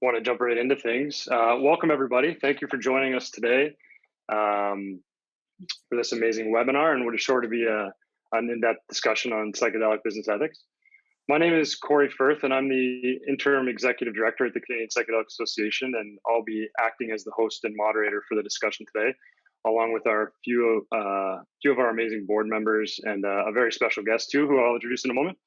want to jump right into things. Welcome, everybody. Thank you for joining us today for this amazing webinar, and what is sure to be an in-depth discussion on psychedelic business ethics. My name is Cory Firth, and I'm the Interim Executive Director at the Canadian Psychedelic Association, and I'll be acting as the host and moderator for the discussion today, along with our few of our amazing board members and a very special guest too, who I'll introduce in a moment.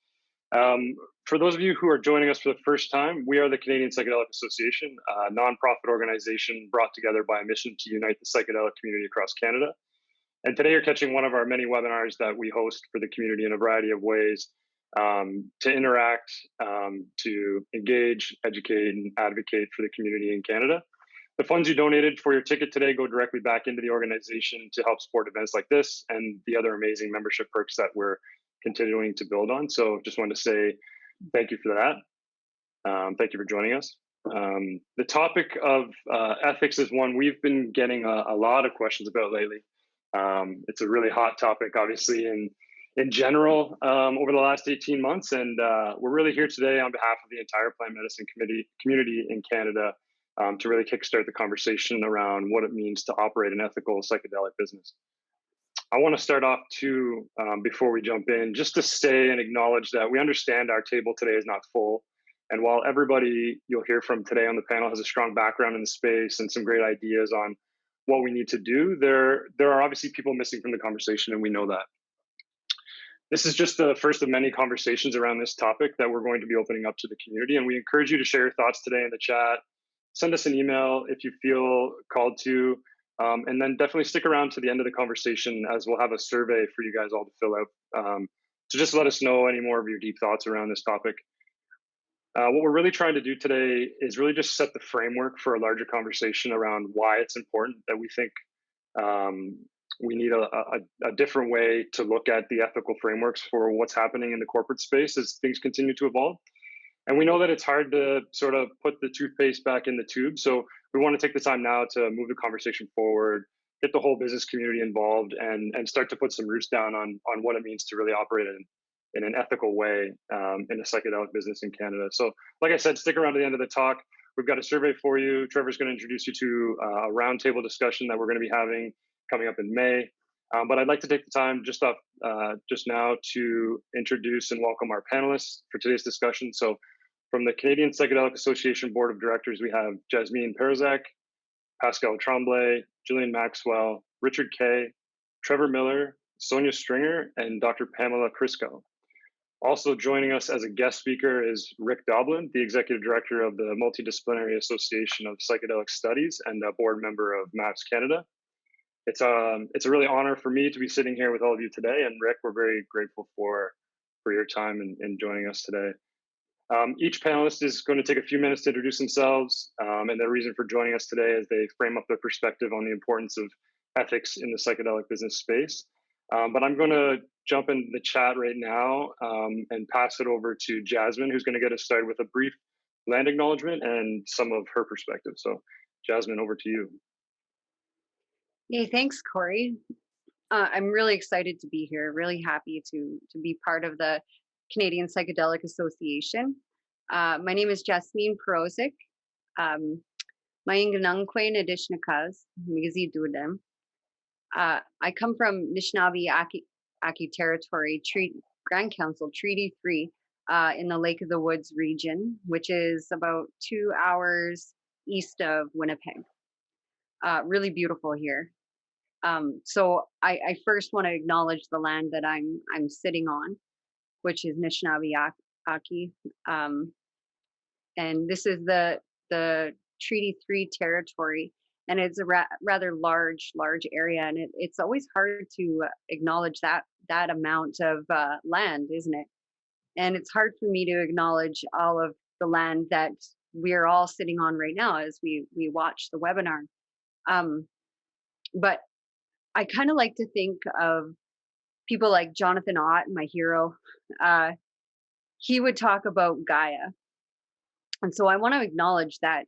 For those of you who are joining us for the first time, we are the Canadian Psychedelic Association, a nonprofit organization brought together by a mission to unite the psychedelic community across Canada. And today you're catching one of our many webinars that we host for the community in a variety of ways to interact, to engage, educate, and advocate for the community in Canada. The funds you donated for your ticket today go directly back into the organization to help support events like this and the other amazing membership perks that we're continuing to build on. So just wanted to say thank you for that. Thank you for joining us. The topic of ethics is one we've been getting a lot of questions about lately. It's a really hot topic, obviously, in general over the last 18 months. And we're really here today on behalf of the entire plant medicine community in Canada to really kickstart the conversation around what it means to operate an ethical psychedelic business. I want to start off too, before we jump in, just to say and acknowledge that we understand our table today is not full. And while everybody you'll hear from today on the panel has a strong background in the space and some great ideas on what we need to do, there are obviously people missing from the conversation, and we know that. This is just the first of many conversations around this topic that we're going to be opening up to the community, and we encourage you to share your thoughts today in the chat. Send us an email if you feel called to, and then definitely stick around to the end of the conversation, as we'll have a survey for you guys all to fill out to just let us know any more of your deep thoughts around this topic. What we're really trying to do today is really just set the framework for a larger conversation around why it's important that we think we need a different way to look at the ethical frameworks for what's happening in the corporate space as things continue to evolve. And we know that it's hard to sort of put the toothpaste back in the tube. So we want to take the time now to move the conversation forward, get the whole business community involved, and start to put some roots down on what it means to really operate in an ethical way in a psychedelic business in Canada. So like I said, stick around to the end of the talk. We've got a survey for you. Trevor's going to introduce you to a roundtable discussion that we're going to be having coming up in May. But I'd like to take the time just now to introduce and welcome our panelists for today's discussion. So from the Canadian Psychedelic Association Board of Directors, we have Jazmin Pirozek, Pascal Tremblay, Gillian Maxwell, Richard Kay, Trevor Millar, Sonia Stringer, and Dr. Pamela Kryskow. Also joining us as a guest speaker is Rick Doblin, the Executive Director of the Multidisciplinary Association of Psychedelic Studies and a board member of MAPS Canada. It's a really honor for me to be sitting here with all of you today, and Rick, we're very grateful for your time and joining us today. Each panelist is going to take a few minutes to introduce themselves and their reason for joining us today as they frame up their perspective on the importance of ethics in the psychedelic business space. But I'm going to jump into the chat right now and pass it over to Jazmin, who's going to get us started with a brief land acknowledgement and some of her perspective. So Jazmin, over to you. Hey, thanks, Cory. I'm really excited to be here, really happy to be part of the Canadian Psychedelic Association. My name is Jazmin Pirozek. Mayinganangkwe Nadishnakas, Migazi Dudem. I come from Anishinaabe-Aki territory, Grand Council, Treaty 3, in the Lake of the Woods region, which is about 2 hours east of Winnipeg. Really beautiful here. So I first want to acknowledge the land that I'm sitting on, which is Anishinaabe-Aki. And this is the Treaty 3 territory. And it's a rather large area, and it's always hard to acknowledge that amount of land, isn't it? And it's hard for me to acknowledge all of the land that we're all sitting on right now as we watch the webinar. But I kind of like to think of people like Jonathan Ott, my hero. He would talk about Gaia, and so I want to acknowledge that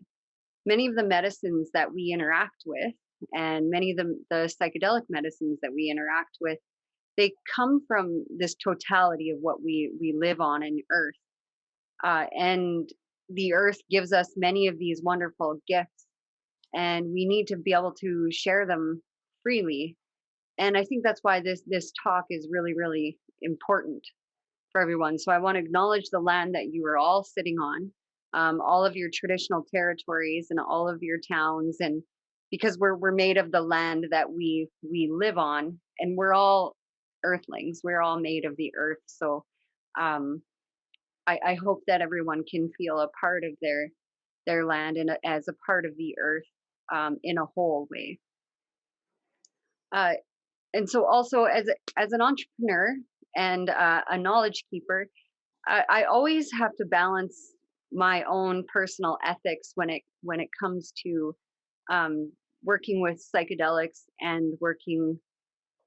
many of the medicines that we interact with, and many of the psychedelic medicines that we interact with, they come from this totality of what we live on in Earth. And the earth gives us many of these wonderful gifts, and we need to be able to share them freely. And I think that's why this talk is really, really important for everyone. So I want to acknowledge the land that you are all sitting on, all of your traditional territories and all of your towns, and because we're made of the land that we live on, and we're all earthlings. We're all made of the earth. So um, I hope that everyone can feel a part of their land and as a part of the earth in a whole way. And so also as an entrepreneur and a knowledge keeper, I always have to balance my own personal ethics when it comes to working with psychedelics and working,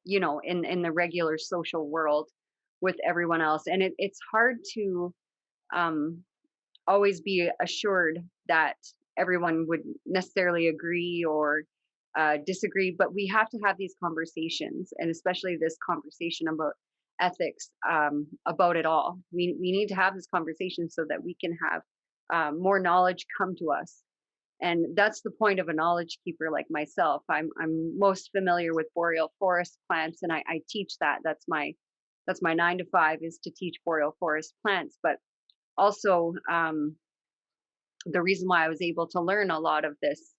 in the regular social world with everyone else. And it's hard to always be assured that everyone would necessarily agree or disagree, but we have to have these conversations, and especially this conversation about ethics, about it all. We need to have this conversation so that we can have more knowledge come to us. And that's the point of a knowledge keeper like myself. I'm most familiar with boreal forest plants, and I teach that. That's my 9 to 5 is to teach boreal forest plants. But also, the reason why I was able to learn a lot of this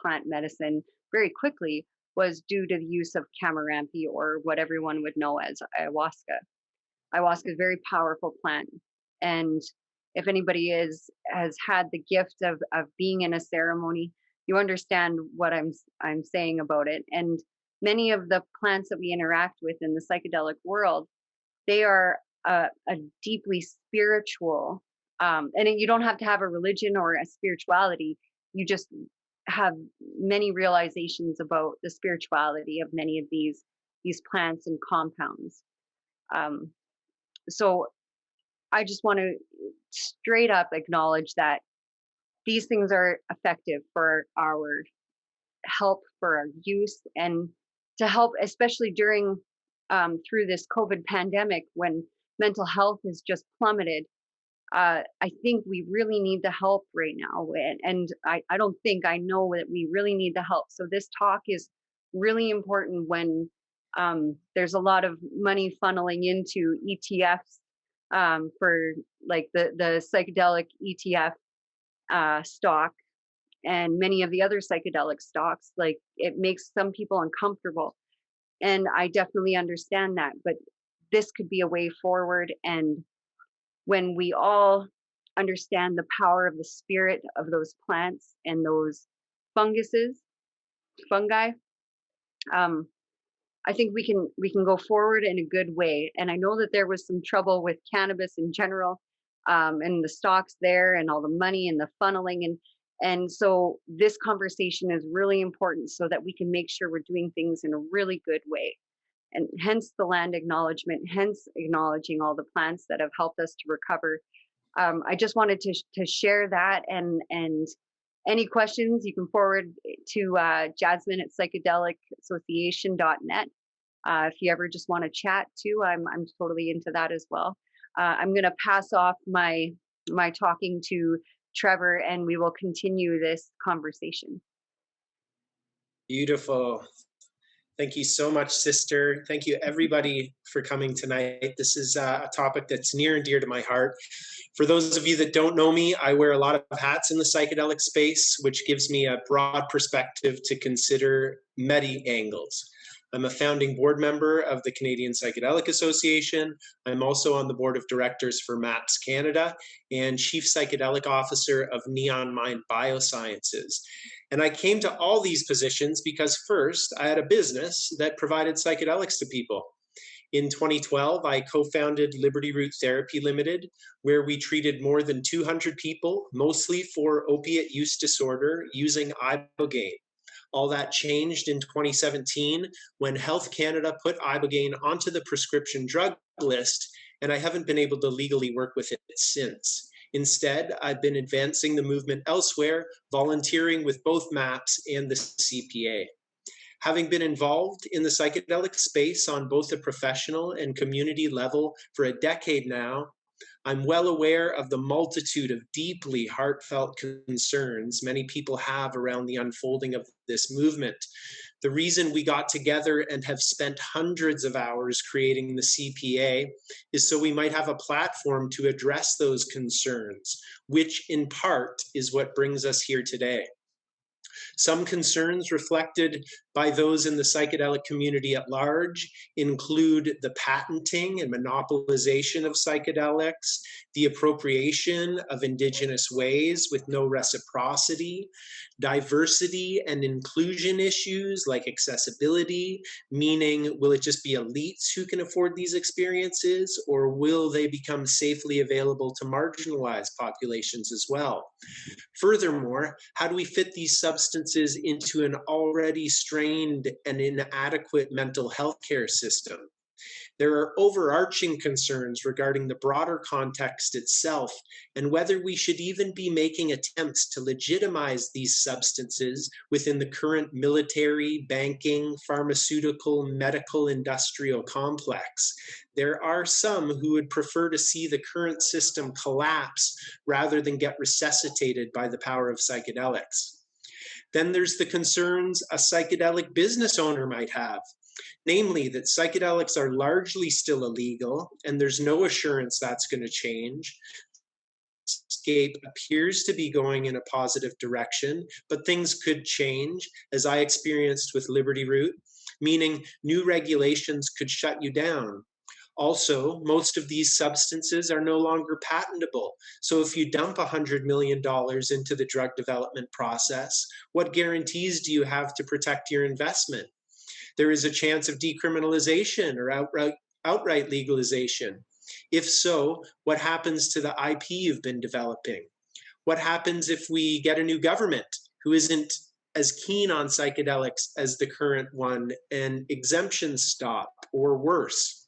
plant medicine very quickly was due to the use of Kamarampi, or what everyone would know as ayahuasca. Ayahuasca is a very powerful plant, and if anybody has had the gift of being in a ceremony, you understand what I'm saying about it. And many of the plants that we interact with in the psychedelic world, they are a deeply spiritual, and you don't have to have a religion or a spirituality. You just have many realizations about the spirituality of many of these plants and compounds. So I just want to straight up acknowledge that these things are effective for our help, for our use, and to help, especially during through this COVID pandemic when mental health has just plummeted. I think we really need the help right now. And I don't think, I know that we really need the help. So this talk is really important when there's a lot of money funneling into ETFs for like the psychedelic ETF stock and many of the other psychedelic stocks. Like, it makes some people uncomfortable. And I definitely understand that, but this could be a way forward. And when we all understand the power of the spirit of those plants and those fungi, I think we can go forward in a good way. And I know that there was some trouble with cannabis in general, and the stocks there and all the money and the funneling, and so this conversation is really important so that we can make sure we're doing things in a really good way. And hence the land acknowledgement, hence acknowledging all the plants that have helped us to recover. I just wanted to share that, and any questions you can forward to Jazmin at psychedelicassociation.net. If you ever just want to chat too, I'm totally into that as well. I'm going to pass off my talking to Trevor, and we will continue this conversation. Beautiful. Thank you so much, sister. Thank you, everybody, for coming tonight. This is a topic that's near and dear to my heart. For those of you that don't know me, I wear a lot of hats in the psychedelic space, which gives me a broad perspective to consider many angles. I'm a founding board member of the Canadian Psychedelic Association. I'm also on the board of directors for MAPS Canada and chief psychedelic officer of Neon Mind Biosciences. And I came to all these positions because first, I had a business that provided psychedelics to people. In 2012, I co-founded Liberty Root Therapy Limited, where we treated more than 200 people, mostly for opiate use disorder, using ibogaine. All that changed in 2017 when Health Canada put ibogaine onto the prescription drug list, and I haven't been able to legally work with it since. Instead, I've been advancing the movement elsewhere, volunteering with both MAPS and the CPA. Having been involved in the psychedelic space on both a professional and community level for a decade now, I'm well aware of the multitude of deeply heartfelt concerns many people have around the unfolding of this movement. The reason we got together and have spent hundreds of hours creating the CPA is so we might have a platform to address those concerns, which in part is what brings us here today. Some concerns reflected by those in the psychedelic community at large include the patenting and monopolization of psychedelics, the appropriation of indigenous ways with no reciprocity, diversity and inclusion issues like accessibility, meaning will it just be elites who can afford these experiences, or will they become safely available to marginalized populations as well? Furthermore, how do we fit these substances into an already strained and inadequate mental health care system? There are overarching concerns regarding the broader context itself and whether we should even be making attempts to legitimize these substances within the current military, banking, pharmaceutical, medical, industrial complex. There are some who would prefer to see the current system collapse rather than get resuscitated by the power of psychedelics. Then there's the concerns a psychedelic business owner might have. Namely, that psychedelics are largely still illegal, and there's no assurance that's going to change. Landscape appears to be going in a positive direction, but things could change, as I experienced with Liberty Root, meaning new regulations could shut you down. Also, most of these substances are no longer patentable. So if you dump $100 million into the drug development process, what guarantees do you have to protect your investment? There is a chance of decriminalization or outright legalization. If so, what happens to the IP you've been developing? What happens if we get a new government who isn't as keen on psychedelics as the current one and exemptions stop, or worse?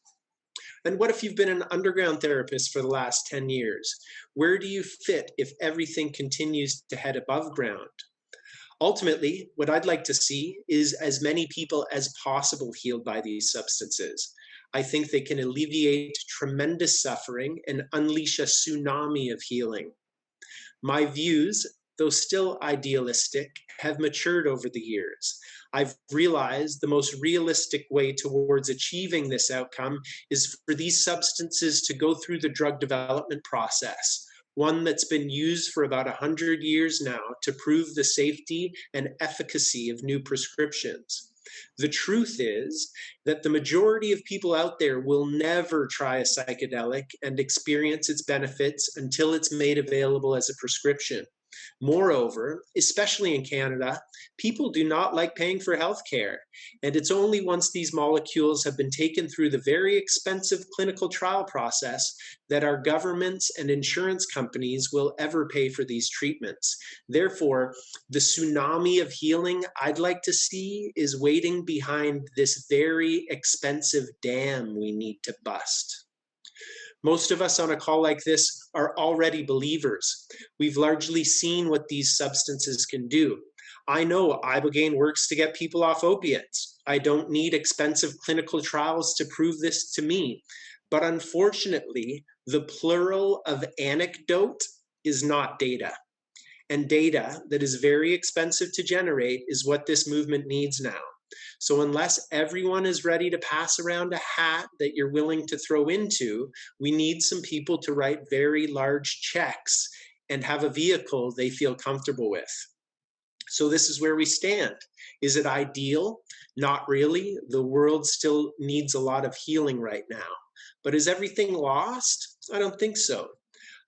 And what if you've been an underground therapist for the last 10 years? Where do you fit if everything continues to head above ground? Ultimately, what I'd like to see is as many people as possible healed by these substances. I think they can alleviate tremendous suffering and unleash a tsunami of healing. My views, though still idealistic, have matured over the years. I've realized the most realistic way towards achieving this outcome is for these substances to go through the drug development process, one that's been used for about 100 years now to prove the safety and efficacy of new prescriptions. The truth is that the majority of people out there will never try a psychedelic and experience its benefits until it's made available as a prescription. Moreover, especially in Canada, people do not like paying for healthcare, and it's only once these molecules have been taken through the very expensive clinical trial process that our governments and insurance companies will ever pay for these treatments. Therefore, the tsunami of healing I'd like to see is waiting behind this very expensive dam we need to bust. Most of us on a call like this are already believers. We've largely seen what these substances can do. I know Ibogaine works to get people off opiates. I don't need expensive clinical trials to prove this to me. But unfortunately, the plural of anecdote is not data. And data that is very expensive to generate is what this movement needs now. So unless everyone is ready to pass around a hat that you're willing to throw into, we need some people to write very large checks and have a vehicle they feel comfortable with. So this is where we stand. Is it ideal? Not really. The world still needs a lot of healing right now. But is everything lost? I don't think so.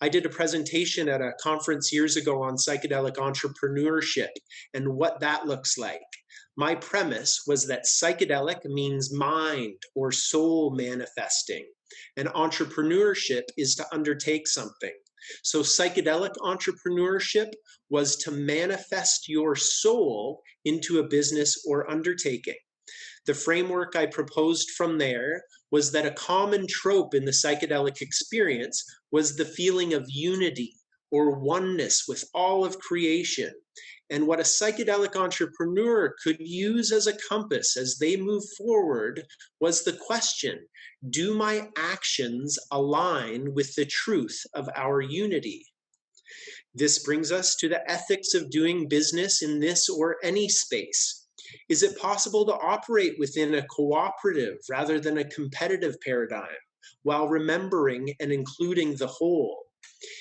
I did a presentation at a conference years ago on psychedelic entrepreneurship and what that looks like. My premise was that psychedelic means mind or soul manifesting, and entrepreneurship is to undertake something. So psychedelic entrepreneurship was to manifest your soul into a business or undertaking. The framework I proposed from there was that a common trope in the psychedelic experience was the feeling of unity or oneness with all of creation. And what a psychedelic entrepreneur could use as a compass as they move forward was the question, do my actions align with the truth of our unity? This brings us to the ethics of doing business in this or any space. Is it possible to operate within a cooperative rather than a competitive paradigm while remembering and including the whole?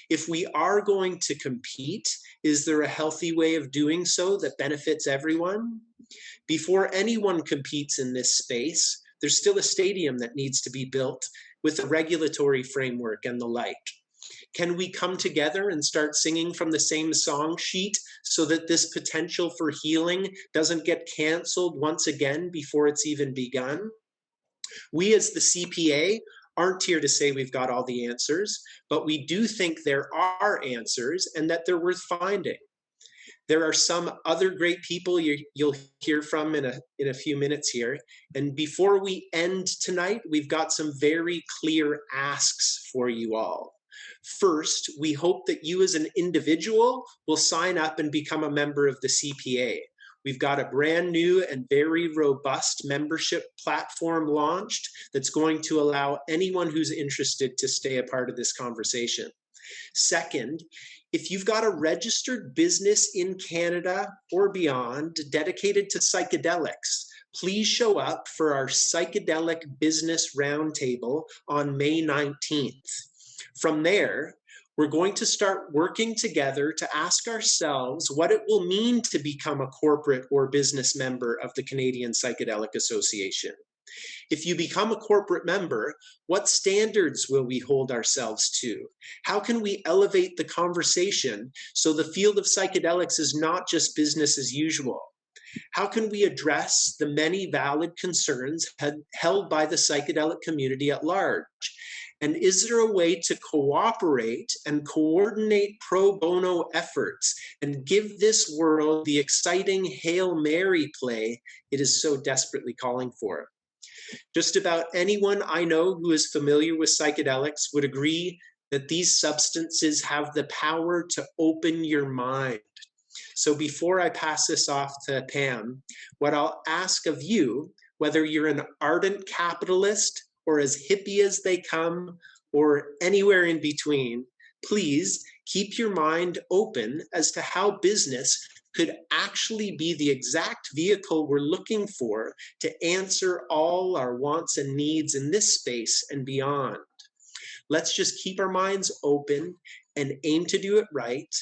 If we are going to compete, is there a healthy way of doing so that benefits everyone? Before anyone competes in this space, there's still a stadium that needs to be built with a regulatory framework and the like. Can we come together and start singing from the same song sheet so that this potential for healing doesn't get canceled once again before it's even begun? We as the CPA aren't here to say we've got all the answers, but we do think there are answers and that they're worth finding. There are some other great people you'll hear from in a few minutes here. And before we end tonight, we've got some very clear asks for you all. First, we hope that you as an individual will sign up and become a member of the CPA. We've got a brand new and very robust membership platform launched that's going to allow anyone who's interested to stay a part of this conversation. Second, if you've got a registered business in Canada or beyond dedicated to psychedelics, please show up for our Psychedelic Business Roundtable on May 19th. From there, we're going to start working together to ask ourselves what it will mean to become a corporate or business member of the Canadian Psychedelic Association. If you become a corporate member, what standards will we hold ourselves to? How can we elevate the conversation so the field of psychedelics is not just business as usual? How can we address the many valid concerns held by the psychedelic community at large? And is there a way to cooperate and coordinate pro bono efforts and give this world the exciting Hail Mary play it is so desperately calling for? Just about anyone I know who is familiar with psychedelics would agree that these substances have the power to open your mind. So before I pass this off to Pam, what I'll ask of you, whether you're an ardent capitalist or as hippie as they come, or anywhere in between, please keep your mind open as to how business could actually be the exact vehicle we're looking for to answer all our wants and needs in this space and beyond. Let's just keep our minds open and aim to do it right,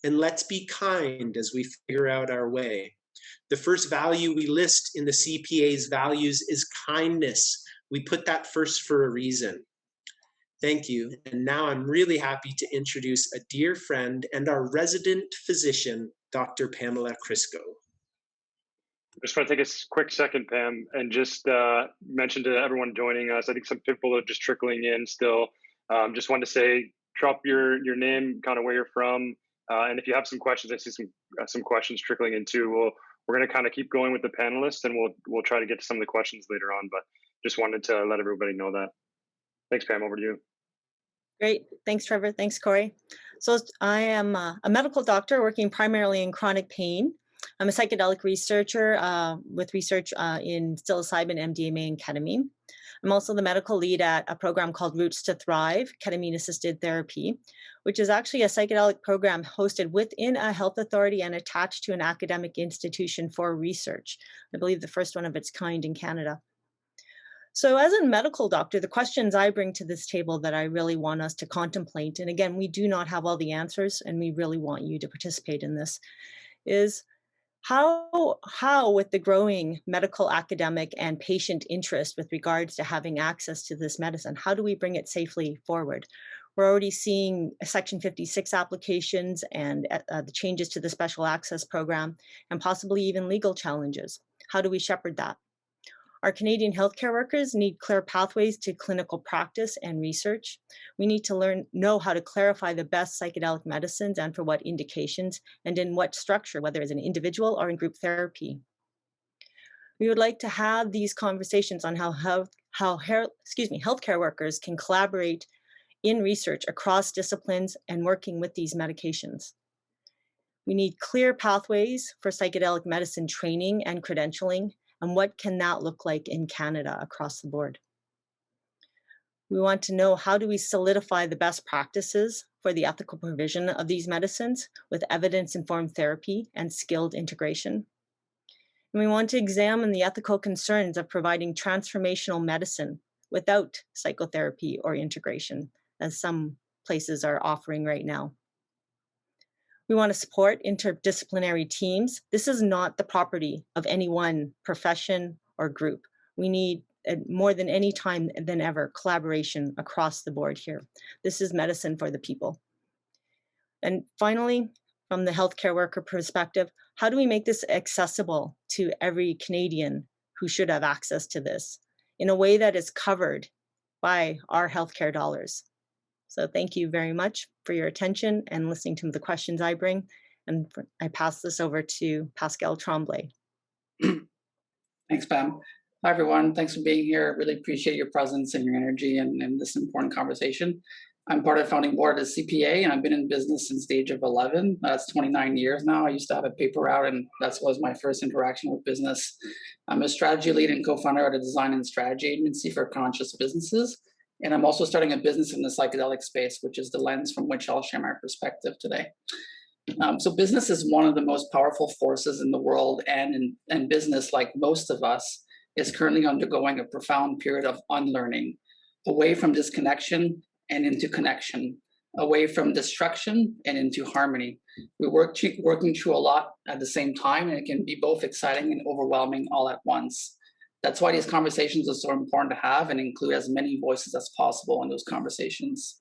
and let's be kind as we figure out our way. The first value we list in the CPA's values is kindness. We put that first for a reason. Thank you. And now I'm really happy to introduce a dear friend and our resident physician, Dr. Pamela Kryskow. I just want to take a quick second, Pam, and just mention to everyone joining us, I think some people are just trickling in still. Just wanted to say, drop your name, kind of where you're from. And if you have some questions, I see some questions trickling in too. We're going to kind of keep going with the panelists, and we'll try to get to some of the questions later on, but just wanted to let everybody know that. Thanks, Pam, over to you. Great. Thanks, Trevor. Thanks, Cory. So I am a medical doctor working primarily in chronic pain. I'm a psychedelic researcher with research in psilocybin, MDMA, and ketamine. I'm also the medical lead at a program called Roots to Thrive, ketamine-assisted therapy, which is actually a psychedelic program hosted within a health authority and attached to an academic institution for research. I believe the first one of its kind in Canada. So as a medical doctor, the questions I bring to this table that I really want us to contemplate, and again, we do not have all the answers, and we really want you to participate in this, is how with the growing medical, academic, and patient interest with regards to having access to this medicine, how do we bring it safely forward? We're already seeing Section 56 applications and the changes to the Special Access Program, and possibly even legal challenges. How do we shepherd that? Our Canadian healthcare workers need clear pathways to clinical practice and research. We need to know how to clarify the best psychedelic medicines and for what indications and in what structure, whether as an individual or in group therapy. We would like to have these conversations on how healthcare workers can collaborate in research across disciplines and working with these medications. We need clear pathways for psychedelic medicine training and credentialing, and what can that look like in Canada across the board? We want to know, how do we solidify the best practices for the ethical provision of these medicines with evidence-informed therapy and skilled integration? And we want to examine the ethical concerns of providing transformational medicine without psychotherapy or integration, as some places are offering right now. We want to support interdisciplinary teams. This is not the property of any one profession or group. We need, more than any time than ever, collaboration across the board here. This is medicine for the people. And finally, from the healthcare worker perspective, how do we make this accessible to every Canadian who should have access to this in a way that is covered by our healthcare dollars? So thank you very much for your attention and listening to the questions I bring. And I pass this over to Pascal Tremblay. Thanks, Pam. Hi, everyone. Thanks for being here. Really appreciate your presence and your energy in this important conversation. I'm part of the founding board of CPA, and I've been in business since the age of 11. That's 29 years now. I used to have a paper route, and that was my first interaction with business. I'm a strategy lead and co-founder at a design and strategy agency for conscious businesses. And I'm also starting a business in the psychedelic space, which is the lens from which I'll share my perspective today. So business is one of the most powerful forces in the world, and business, like most of us, is currently undergoing a profound period of unlearning, away from disconnection and into connection, away from destruction and into harmony. We're working through a lot at the same time, and it can be both exciting and overwhelming all at once. That's why these conversations are so important to have and include as many voices as possible in those conversations.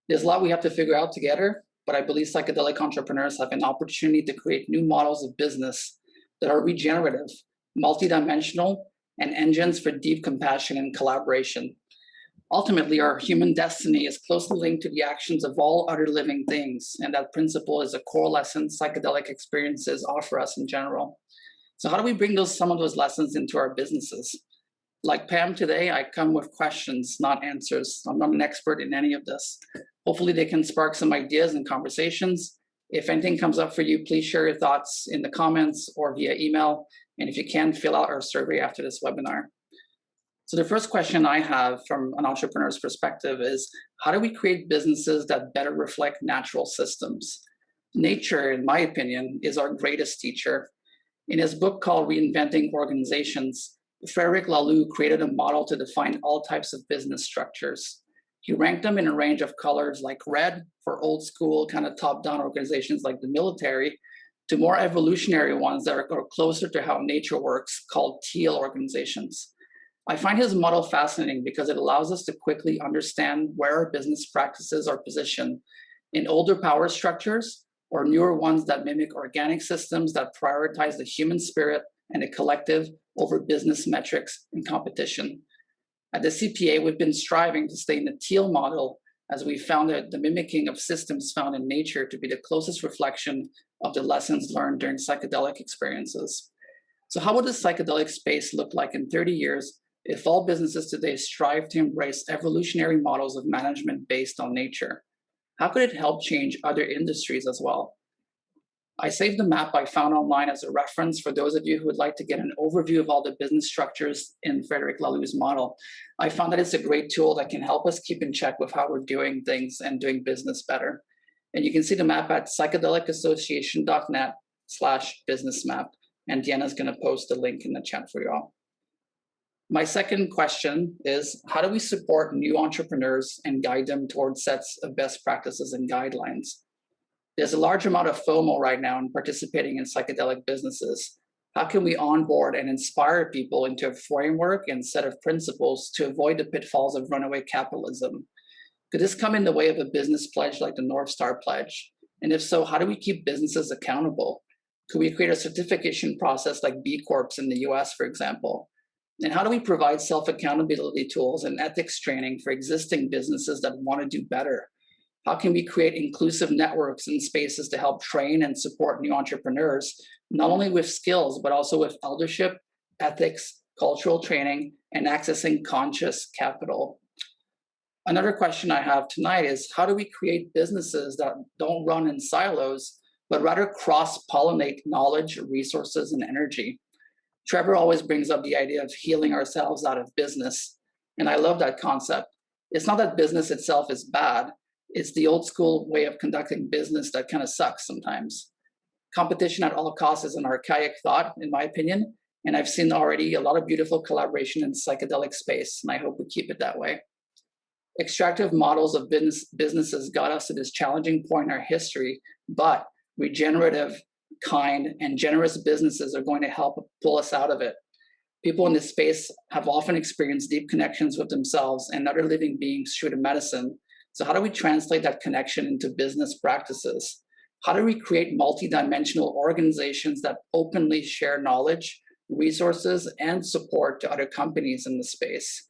There's a lot we have to figure out together, but I believe psychedelic entrepreneurs have an opportunity to create new models of business that are regenerative, multidimensional, and engines for deep compassion and collaboration. Ultimately, our human destiny is closely linked to the actions of all other living things, and that principle is a core lesson psychedelic experiences offer us in general. So how do we bring some of those lessons into our businesses? Like Pam today, I come with questions, not answers. I'm not an expert in any of this. Hopefully they can spark some ideas and conversations. If anything comes up for you, please share your thoughts in the comments or via email. And if you can, fill out our survey after this webinar. So the first question I have from an entrepreneur's perspective is, how do we create businesses that better reflect natural systems? Nature, in my opinion, is our greatest teacher. In his book called Reinventing Organizations, Frederick Laloux created a model to define all types of business structures. He ranked them in a range of colors, like red for old school, kind of top-down organizations like the military, to more evolutionary ones that are closer to how nature works, called teal organizations. I find his model fascinating because it allows us to quickly understand where our business practices are positioned in older power structures or newer ones that mimic organic systems that prioritize the human spirit and the collective over business metrics and competition. At the CPA, we've been striving to stay in the teal model, as we found that the mimicking of systems found in nature to be the closest reflection of the lessons learned during psychedelic experiences. So how would the psychedelic space look like in 30 years if all businesses today strive to embrace evolutionary models of management based on nature? How could it help change other industries as well? I saved the map I found online as a reference for those of you who would like to get an overview of all the business structures in Frederick Laloux's model. I found that it's a great tool that can help us keep in check with how we're doing things and doing business better. And you can see the map at psychedelicAssociation.net/businessmap. And Deanna's going to post the link in the chat for you all. My second question is, how do we support new entrepreneurs and guide them towards sets of best practices and guidelines? There's a large amount of FOMO right now in participating in psychedelic businesses. How can we onboard and inspire people into a framework and set of principles to avoid the pitfalls of runaway capitalism? Could this come in the way of a business pledge like the North Star Pledge? And if so, how do we keep businesses accountable? Could we create a certification process like B Corps in the US, for example? And how do we provide self-accountability tools and ethics training for existing businesses that want to do better? How can we create inclusive networks and spaces to help train and support new entrepreneurs, not only with skills, but also with eldership, ethics, cultural training, and accessing conscious capital? Another question I have tonight is, how do we create businesses that don't run in silos, but rather cross-pollinate knowledge, resources, and energy? Trevor always brings up the idea of healing ourselves out of business, and I love that concept. It's not that business itself is bad, it's the old school way of conducting business that kind of sucks sometimes. Competition at all costs is an archaic thought, in my opinion, and I've seen already a lot of beautiful collaboration in the psychedelic space, and I hope we keep it that way. Extractive models of businesses got us to this challenging point in our history, but regenerative, kind, and generous businesses are going to help pull us out of it. People in this space have often experienced deep connections with themselves and other living beings through the medicine. So how do we translate that connection into business practices? How do we create multidimensional organizations that openly share knowledge, resources, and support to other companies in the space?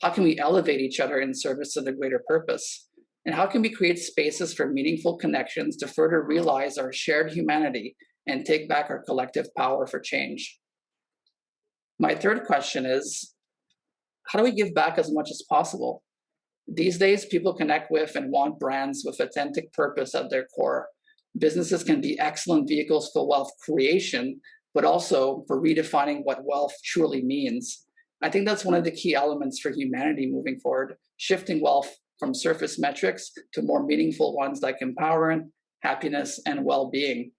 How can we elevate each other in service of the greater purpose? And how can we create spaces for meaningful connections to further realize our shared humanity and take back our collective power for change? My third question is, how do we give back as much as possible? These days, people connect with and want brands with authentic purpose at their core. Businesses can be excellent vehicles for wealth creation, but also for redefining what wealth truly means. I think that's one of the key elements for humanity moving forward, shifting wealth from surface metrics to more meaningful ones like empowerment, happiness, and well-being.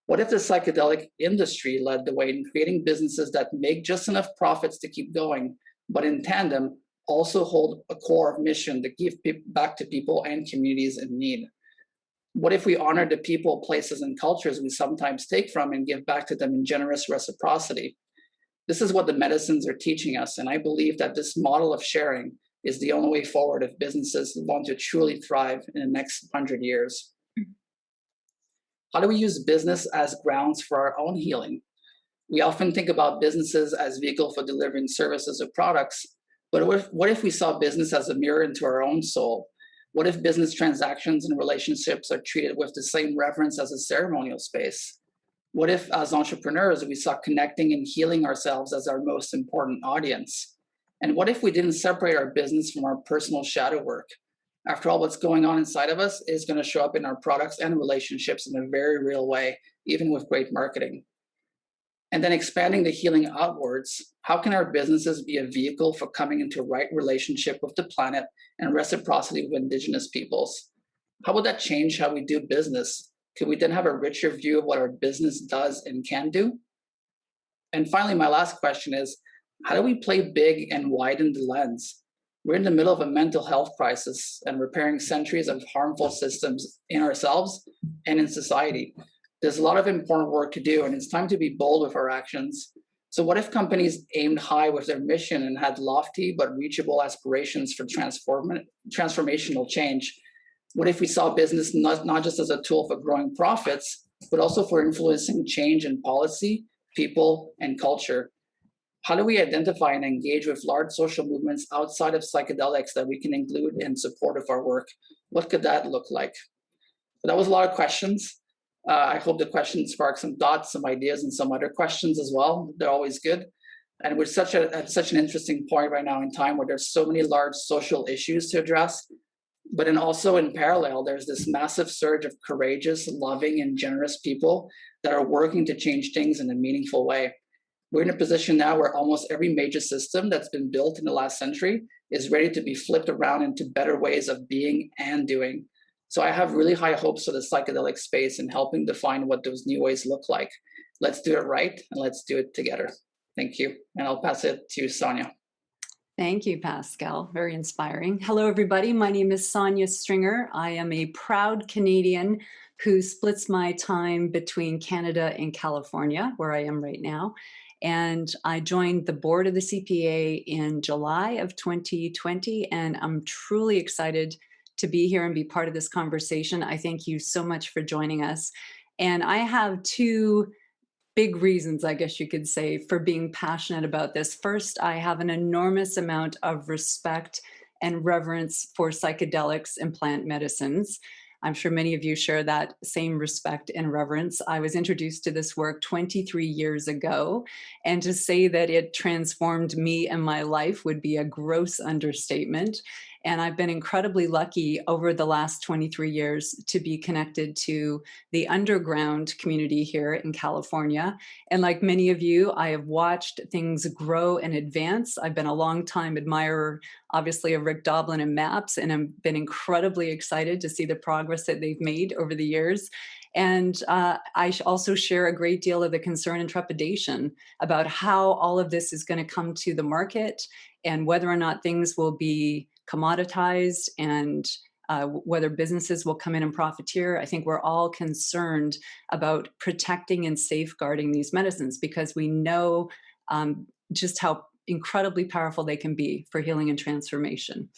What if the psychedelic industry led the way in creating businesses that make just enough profits to keep going, but in tandem also hold a core mission to give back to people and communities in need? What if we honor the people, places, and cultures we sometimes take from and give back to them in generous reciprocity? This is what the medicines are teaching us, and I believe that this model of sharing is the only way forward if businesses want to truly thrive in the next 100 years. How do we use business as grounds for our own healing? We often think about businesses as vehicle for delivering services or products, but what if we saw business as a mirror into our own soul? What if business transactions and relationships are treated with the same reverence as a ceremonial space? What if, as entrepreneurs, we saw connecting and healing ourselves as our most important audience? And what if we didn't separate our business from our personal shadow work? After all, what's going on inside of us is going to show up in our products and relationships in a very real way, even with great marketing. And then expanding the healing outwards, how can our businesses be a vehicle for coming into right relationship with the planet and reciprocity with Indigenous peoples? How would that change how we do business? Could we then have a richer view of what our business does and can do? And finally, my last question is, how do we play big and widen the lens? We're in the middle of a mental health crisis and repairing centuries of harmful systems in ourselves and in society. There's a lot of important work to do, and it's time to be bold with our actions. So what if companies aimed high with their mission and had lofty but reachable aspirations for transformational change? What if we saw business not just as a tool for growing profits, but also for influencing change in policy, people, and culture? How do we identify and engage with large social movements outside of psychedelics that we can include in support of our work? What could that look like? So that was a lot of questions. I hope the questions spark some thoughts, some ideas, and some other questions as well. They're always good. And we're at such an interesting point right now in time where there's so many large social issues to address. But then also in parallel, there's this massive surge of courageous, loving, and generous people that are working to change things in a meaningful way. We're in a position now where almost every major system that's been built in the last century is ready to be flipped around into better ways of being and doing. So I have really high hopes for the psychedelic space and helping define what those new ways look like. Let's do it right, and let's do it together. Thank you. And I'll pass it to Sonia. Thank you, Pascal. Very inspiring. Hello, everybody. My name is Sonia Stringer. I am a proud Canadian who splits my time between Canada and California, where I am right now. And I joined the board of the CPA in July of 2020, and I'm truly excited to be here and be part of this conversation. I thank you so much for joining us. And I have two big reasons, I guess you could say, for being passionate about this. First, I have an enormous amount of respect and reverence for psychedelics and plant medicines. I'm sure many of you share that same respect and reverence. I was introduced to this work 23 years ago, and to say that it transformed me and my life would be a gross understatement. And I've been incredibly lucky over the last 23 years to be connected to the underground community here in California. And like many of you, I have watched things grow and advance. I've been a long-time admirer, obviously, of Rick Doblin and MAPS, and I've been incredibly excited to see the progress that they've made over the years. And I also share a great deal of the concern and trepidation about how all of this is going to come to the market and whether or not things will be commoditized and whether businesses will come in and profiteer. I think we're all concerned about protecting and safeguarding these medicines because we know just how incredibly powerful they can be for healing and transformation.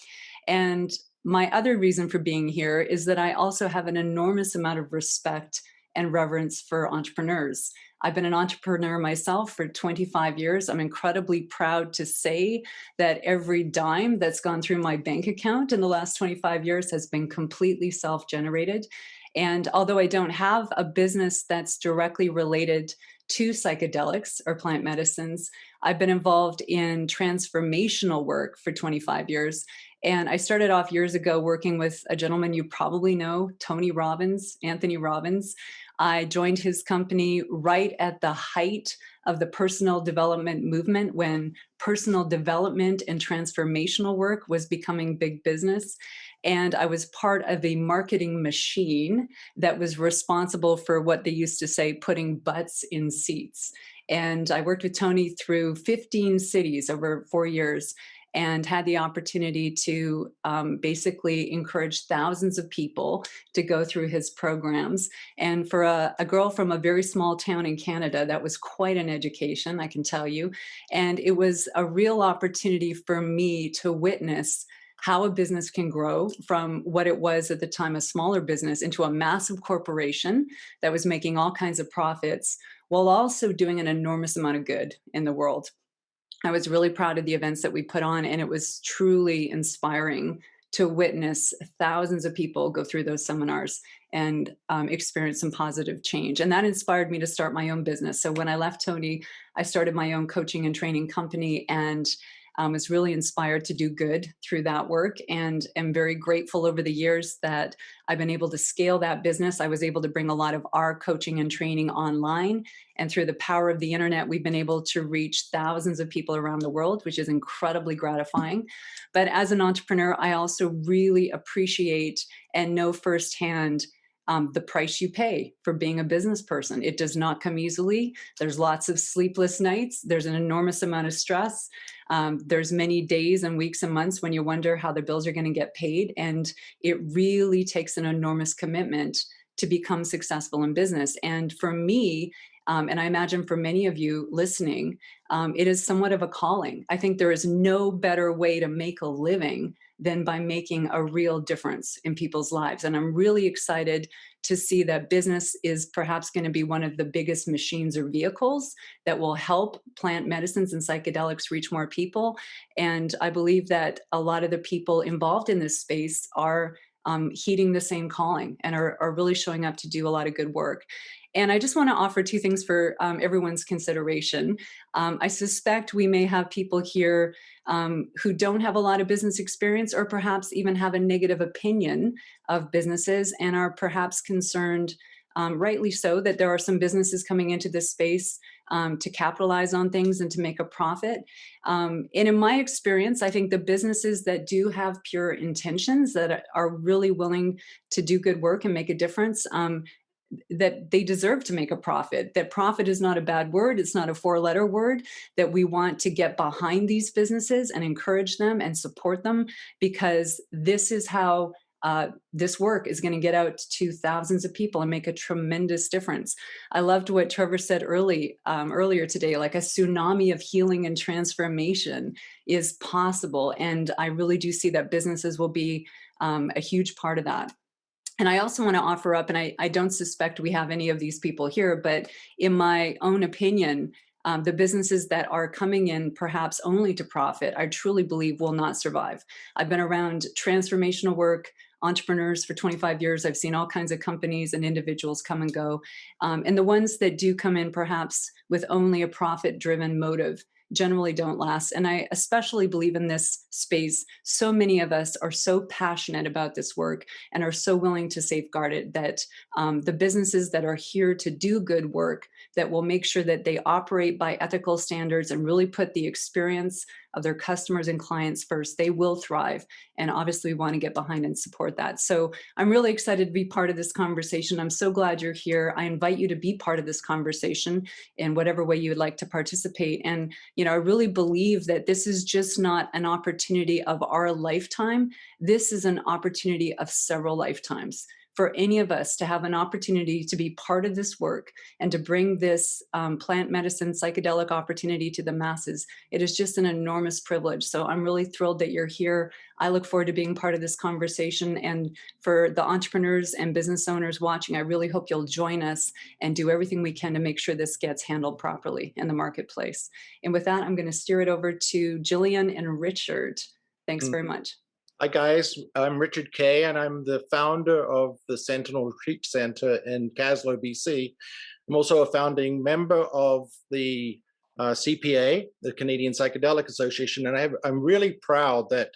And my other reason for being here is that I also have an enormous amount of respect and reverence for entrepreneurs. I've been an entrepreneur myself for 25 years. I'm incredibly proud to say that every dime that's gone through my bank account in the last 25 years has been completely self-generated. And although I don't have a business that's directly related to psychedelics or plant medicines, I've been involved in transformational work for 25 years. And I started off years ago working with a gentleman you probably know, Anthony Robbins. I joined his company right at the height of the personal development movement when personal development and transformational work was becoming big business. And I was part of a marketing machine that was responsible for what they used to say, putting butts in seats. And I worked with Tony through 15 cities over 4 years and had the opportunity to basically encourage thousands of people to go through his programs. And for a girl from a very small town in Canada, that was quite an education, I can tell you. And it was a real opportunity for me to witness how a business can grow from what it was at the time a smaller business into a massive corporation that was making all kinds of profits while also doing an enormous amount of good in the world. I was really proud of the events that we put on, and it was truly inspiring to witness thousands of people go through those seminars and experience some positive change. And that inspired me to start my own business. So when I left Tony, I started my own coaching and training company and was really inspired to do good through that work, and am very grateful over the years that I've been able to scale that business. I was able to bring a lot of our coaching and training online, and through the power of the internet, we've been able to reach thousands of people around the world, which is incredibly gratifying. But as an entrepreneur, I also really appreciate and know firsthand the price you pay for being a business person. It does not come easily. There's lots of sleepless nights. There's an enormous amount of stress. There's many days and weeks and months when you wonder how the bills are going to get paid. And it really takes an enormous commitment to become successful in business. And for me, and I imagine for many of you listening, it is somewhat of a calling. I think there is no better way to make a living than by making a real difference in people's lives. And I'm really excited to see that business is perhaps going to be one of the biggest machines or vehicles that will help plant medicines and psychedelics reach more people. And I believe that a lot of the people involved in this space are heeding the same calling and are really showing up to do a lot of good work. And I just want to offer two things for everyone's consideration. I suspect we may have people here who don't have a lot of business experience, or perhaps even have a negative opinion of businesses and are perhaps concerned, rightly so, that there are some businesses coming into this space to capitalize on things and to make a profit. And in my experience, I think the businesses that do have pure intentions, that are really willing to do good work and make a difference, that they deserve to make a profit, that profit is not a bad word. It's not a 4-letter word, that we want to get behind these businesses and encourage them and support them, because this is how this work is going to get out to thousands of people and make a tremendous difference. I loved what Trevor said earlier today, like a tsunami of healing and transformation is possible. And I really do see that businesses will be a huge part of that. And I also want to offer up, and I don't suspect we have any of these people here, but in my own opinion, the businesses that are coming in perhaps only to profit, I truly believe will not survive. I've been around transformational work, entrepreneurs for 25 years. I've seen all kinds of companies and individuals come and go. And the ones that do come in perhaps with only a profit-driven motive generally don't last. And I especially believe in this space. So many of us are so passionate about this work and are so willing to safeguard it that the businesses that are here to do good work, that will make sure that they operate by ethical standards and really put the experience of their customers and clients first, they will thrive. And obviously we want to get behind and support that. So I'm really excited to be part of this conversation. I'm so glad you're here. I invite you to be part of this conversation in whatever way you would like to participate. And, I really believe that this is just not an opportunity of our lifetime. This is an opportunity of several lifetimes for any of us to have an opportunity to be part of this work and to bring this plant medicine psychedelic opportunity to the masses. It is just an enormous privilege. So I'm really thrilled that you're here. I look forward to being part of this conversation. And for the entrepreneurs and business owners watching, I really hope you'll join us and do everything we can to make sure this gets handled properly in the marketplace. And with that, I'm going to steer it over to Gillian and Richard. Thanks very much. Hi guys, I'm Richard Kay and I'm the founder of the Sentinel Retreat Center in Caslow, BC. I'm also a founding member of the CPA, the Canadian Psychedelic Association, and I'm really proud that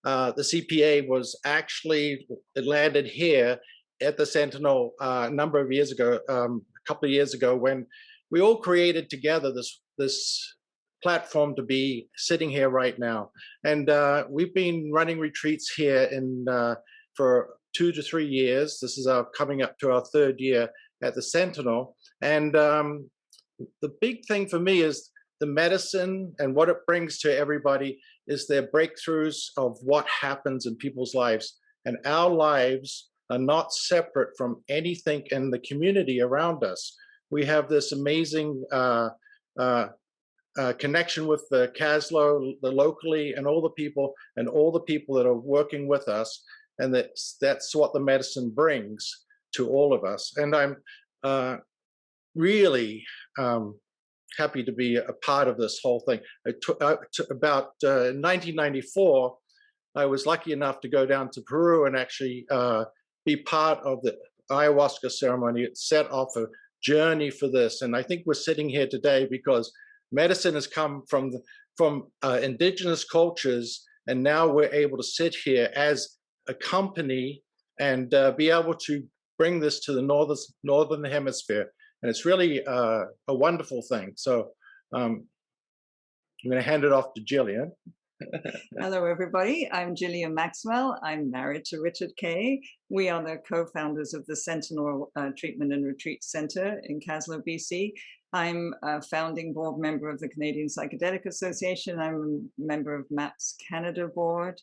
the CPA was actually landed here at the Sentinel a number of years ago, a couple of years ago, when we all created together this platform to be sitting here right now. And we've been running retreats here for 2 to 3 years. This is coming up to our 3rd year at the Sentinel. And the big thing for me is the medicine, and what it brings to everybody is their breakthroughs of what happens in people's lives. And our lives are not separate from anything in the community around us. We have this amazing connection with the Caslow, the locally, and all the people that are working with us, and that's what the medicine brings to all of us. And I'm really happy to be a part of this whole thing. About 1994, I was lucky enough to go down to Peru and actually be part of the ayahuasca ceremony. It set off a journey for this, and I think we're sitting here today because medicine has come from indigenous cultures, and now we're able to sit here as a company and be able to bring this to the northern hemisphere. And it's really a wonderful thing. So I'm going to hand it off to Gillian. Hello, everybody. I'm Gillian Maxwell. I'm married to Richard Kay. We are the co-founders of the Sentinel Treatment and Retreat Center in Caslow, BC. I'm a founding board member of the Canadian Psychedelic Association. I'm a member of MAPS Canada board.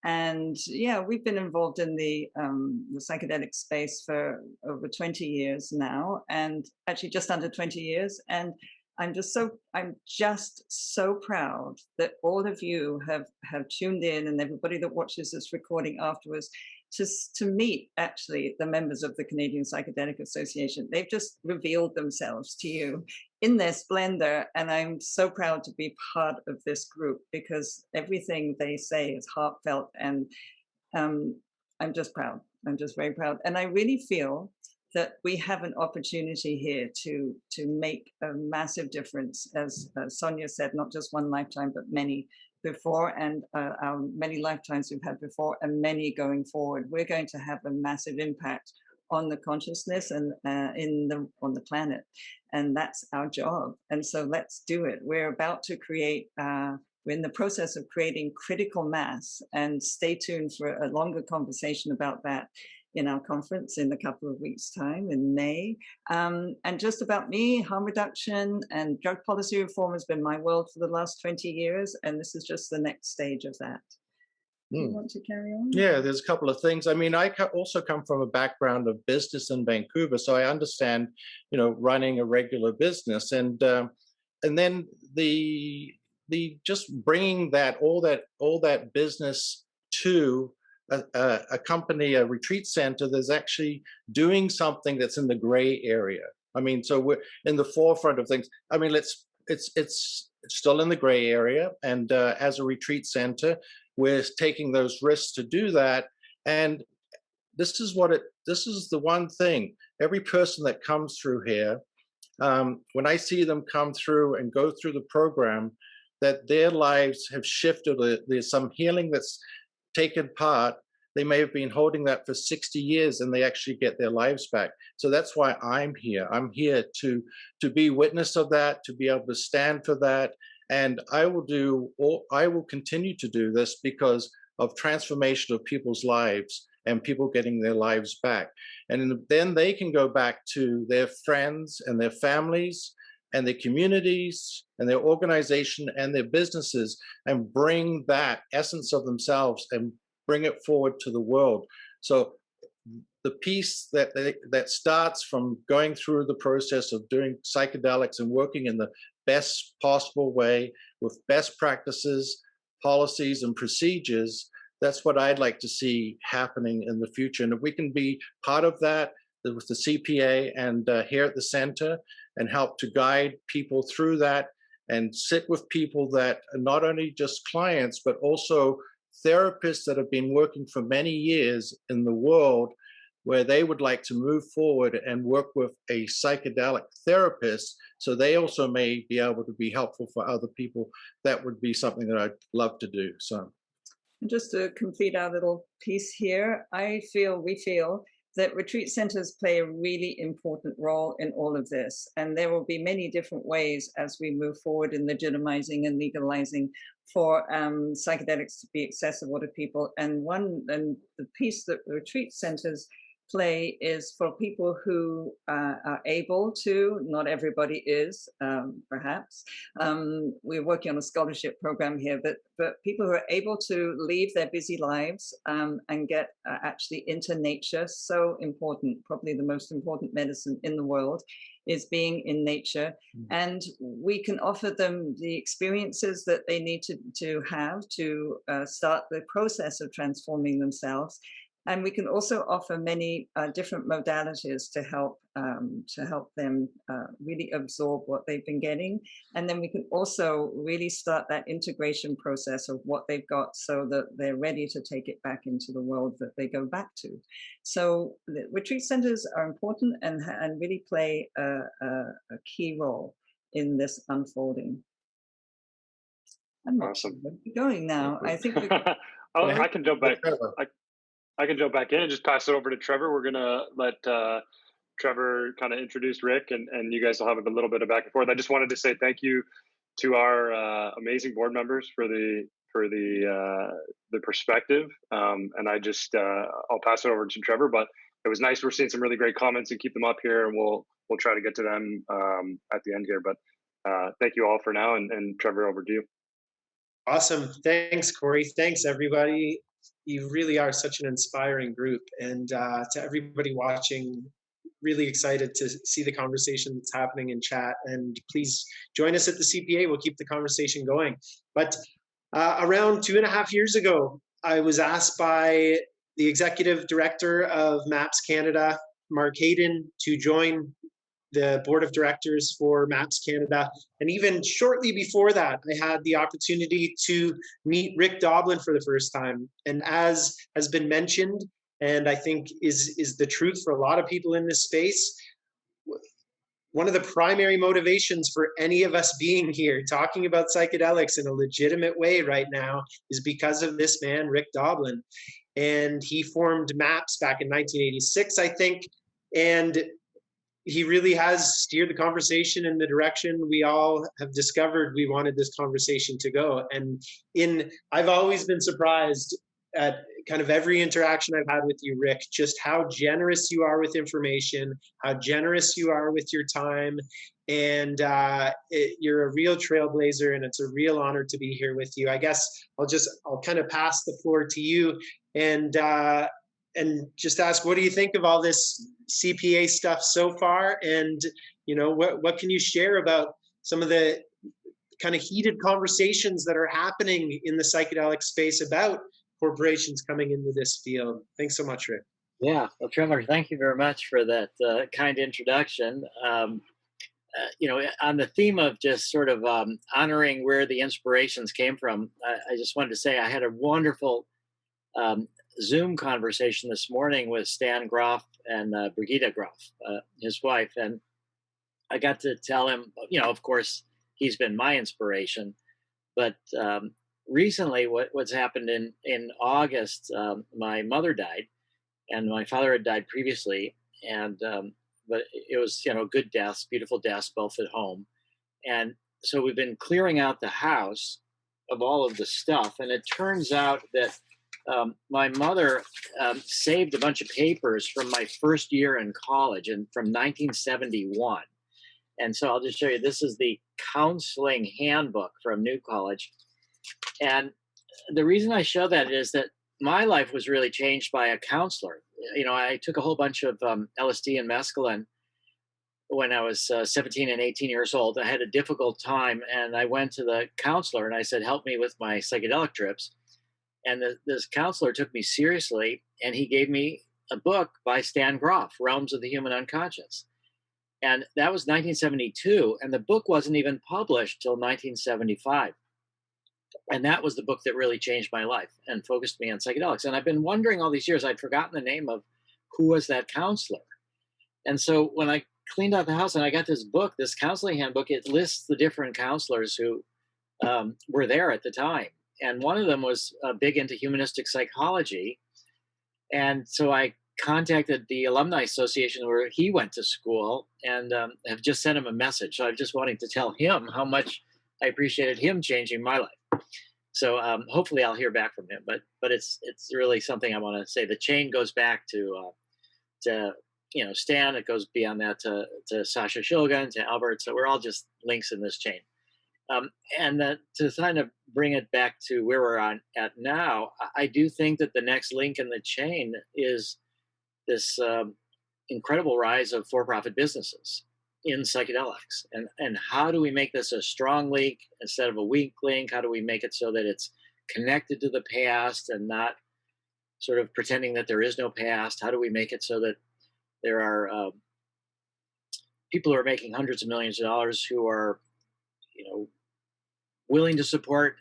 And yeah, we've been involved in the psychedelic space for over 20 years now, and actually just under 20 years. And I'm just so proud that all of you have tuned in, and everybody that watches this recording afterwards, to meet actually the members of the Canadian Psychedelic Association. They've just revealed themselves to you in their splendor, and I'm so proud to be part of this group because everything they say is heartfelt, and I'm just proud. I'm just very proud, and I really feel that we have an opportunity here to make a massive difference, as Sonia said, not just one lifetime, but many before, and our many lifetimes we've had before, and many going forward. We're going to have a massive impact on the consciousness and on the planet, and that's our job. And so let's do it. We're about to create. We're in the process of creating critical mass, and stay tuned for a longer conversation about that in our conference in a couple of weeks' time in May. And just about me, harm reduction and drug policy reform has been my world for the last 20 years, and this is just the next stage of that. Do you want to carry on? Yeah, there's a couple of things. I mean, I also come from a background of business in Vancouver, so I understand, running a regular business, and then the just bringing all that business to a company, a retreat center that's actually doing something that's in the gray area. I mean, so we're in the forefront of things. I mean, it's still in the gray area, and as a retreat center, we're taking those risks to do that. And this is the one thing. Every person that comes through here, when I see them come through and go through the program, that their lives have shifted. There's some healing that's taken part. They may have been holding that for 60 years and they actually get their lives back. So that's why I'm here. I'm here to be witness of that, to be able to stand for that. And I will continue to do this because of transformation of people's lives and people getting their lives back. And then they can go back to their friends and their families and their communities and their organization and their businesses and bring that essence of themselves and bring it forward to the world. So the piece that starts from going through the process of doing psychedelics and working in the best possible way with best practices, policies, and procedures, that's what I'd like to see happening in the future. And if we can be part of that with the CPA and here at the center and help to guide people through that and sit with people that are not only just clients, but also therapists that have been working for many years in the world where they would like to move forward and work with a psychedelic therapist so they also may be able to be helpful for other people, that would be something that I'd love to do. So just to complete our little piece here, we feel that retreat centers play a really important role in all of this. And there will be many different ways as we move forward in legitimizing and legalizing for psychedelics to be accessible to people. And the piece that retreat centers play is for people who are able to, not everybody is, perhaps. We're working on a scholarship program here, but people who are able to leave their busy lives and get actually into nature, so important, probably the most important medicine in the world is being in nature. And we can offer them the experiences that they need to have to start the process of transforming themselves. And we can also offer many different modalities to help them really absorb what they've been getting. And then we can also really start that integration process of what they've got so that they're ready to take it back into the world that they go back to. So the retreat centers are important and really play a key role in this unfolding. I'm awesome. Going now. I think I can jump back. I can jump back in and just pass it over to Trevor. We're gonna let Trevor kind of introduce Rick, and you guys will have a little bit of back and forth. I just wanted to say thank you to our amazing board members for the perspective, and I'll pass it over to Trevor. But it was nice. We're seeing some really great comments, and keep them up here, and we'll try to get to them at the end here. But thank you all for now, and Trevor, over to you. Awesome. Thanks, Cory. Thanks, everybody. You really are such an inspiring group. And to everybody watching, really excited to see the conversation that's happening in chat. And please join us at the CPA. We'll keep the conversation going. But around 2.5 years ago, I was asked by the executive director of MAPS Canada, Mark Hayden, to join the board of directors for MAPS Canada. And even shortly before that, I had the opportunity to meet Rick Doblin for the first time. And as has been mentioned, and I think is the truth for a lot of people in this space, one of the primary motivations for any of us being here, talking about psychedelics in a legitimate way right now, is because of this man, Rick Doblin. And he formed MAPS back in 1986, I think. And he really has steered the conversation in the direction we all have discovered we wanted this conversation to go. And I've always been surprised at kind of every interaction I've had with you, Rick, just how generous you are with information, how generous you are with your time. And you're a real trailblazer, and it's a real honor to be here with you. I guess I'll kind of pass the floor to you and just ask, what do you think of all this CPA stuff so far? And, what can you share about some of the kind of heated conversations that are happening in the psychedelic space about corporations coming into this field? Thanks so much, Rick. Yeah, well, Trevor, thank you very much for that kind introduction. On the theme of just sort of honoring where the inspirations came from, I just wanted to say I had a wonderful Zoom conversation this morning with Stan Groff and Brigitte Groff, his wife. And I got to tell him, of course, he's been my inspiration. But recently, what's happened in August, my mother died, and my father had died previously, and but it was good deaths, beautiful deaths, both at home, and so we've been clearing out the house of all of the stuff, and it turns out that my mother saved a bunch of papers from my first year in college and from 1971. And so I'll just show you, this is the counseling handbook from New College. And the reason I show that is that my life was really changed by a counselor. I took a whole bunch of LSD and mescaline when I was 17 and 18 years old. I had a difficult time, and I went to the counselor and I said, help me with my psychedelic trips. And this counselor took me seriously, and he gave me a book by Stan Grof, Realms of the Human Unconscious. And that was 1972, and the book wasn't even published till 1975. And that was the book that really changed my life and focused me on psychedelics. And I've been wondering all these years, I'd forgotten the name of who was that counselor. And so when I cleaned out the house and I got this book, this counseling handbook, it lists the different counselors who were there at the time. And one of them was big into humanistic psychology. And so I contacted the Alumni Association where he went to school, and have just sent him a message. So I'm just wanting to tell him how much I appreciated him changing my life. So hopefully I'll hear back from him. But it's really something I want to say. The chain goes back to Stan. It goes beyond that to Sasha Shulgin, to Albert. So we're all just links in this chain. And to kind of bring it back to where we're at now, I do think that the next link in the chain is this incredible rise of for-profit businesses in psychedelics. And how do we make this a strong link instead of a weak link? How do we make it so that it's connected to the past and not sort of pretending that there is no past? How do we make it so that there are people who are making hundreds of millions of dollars who are, willing to support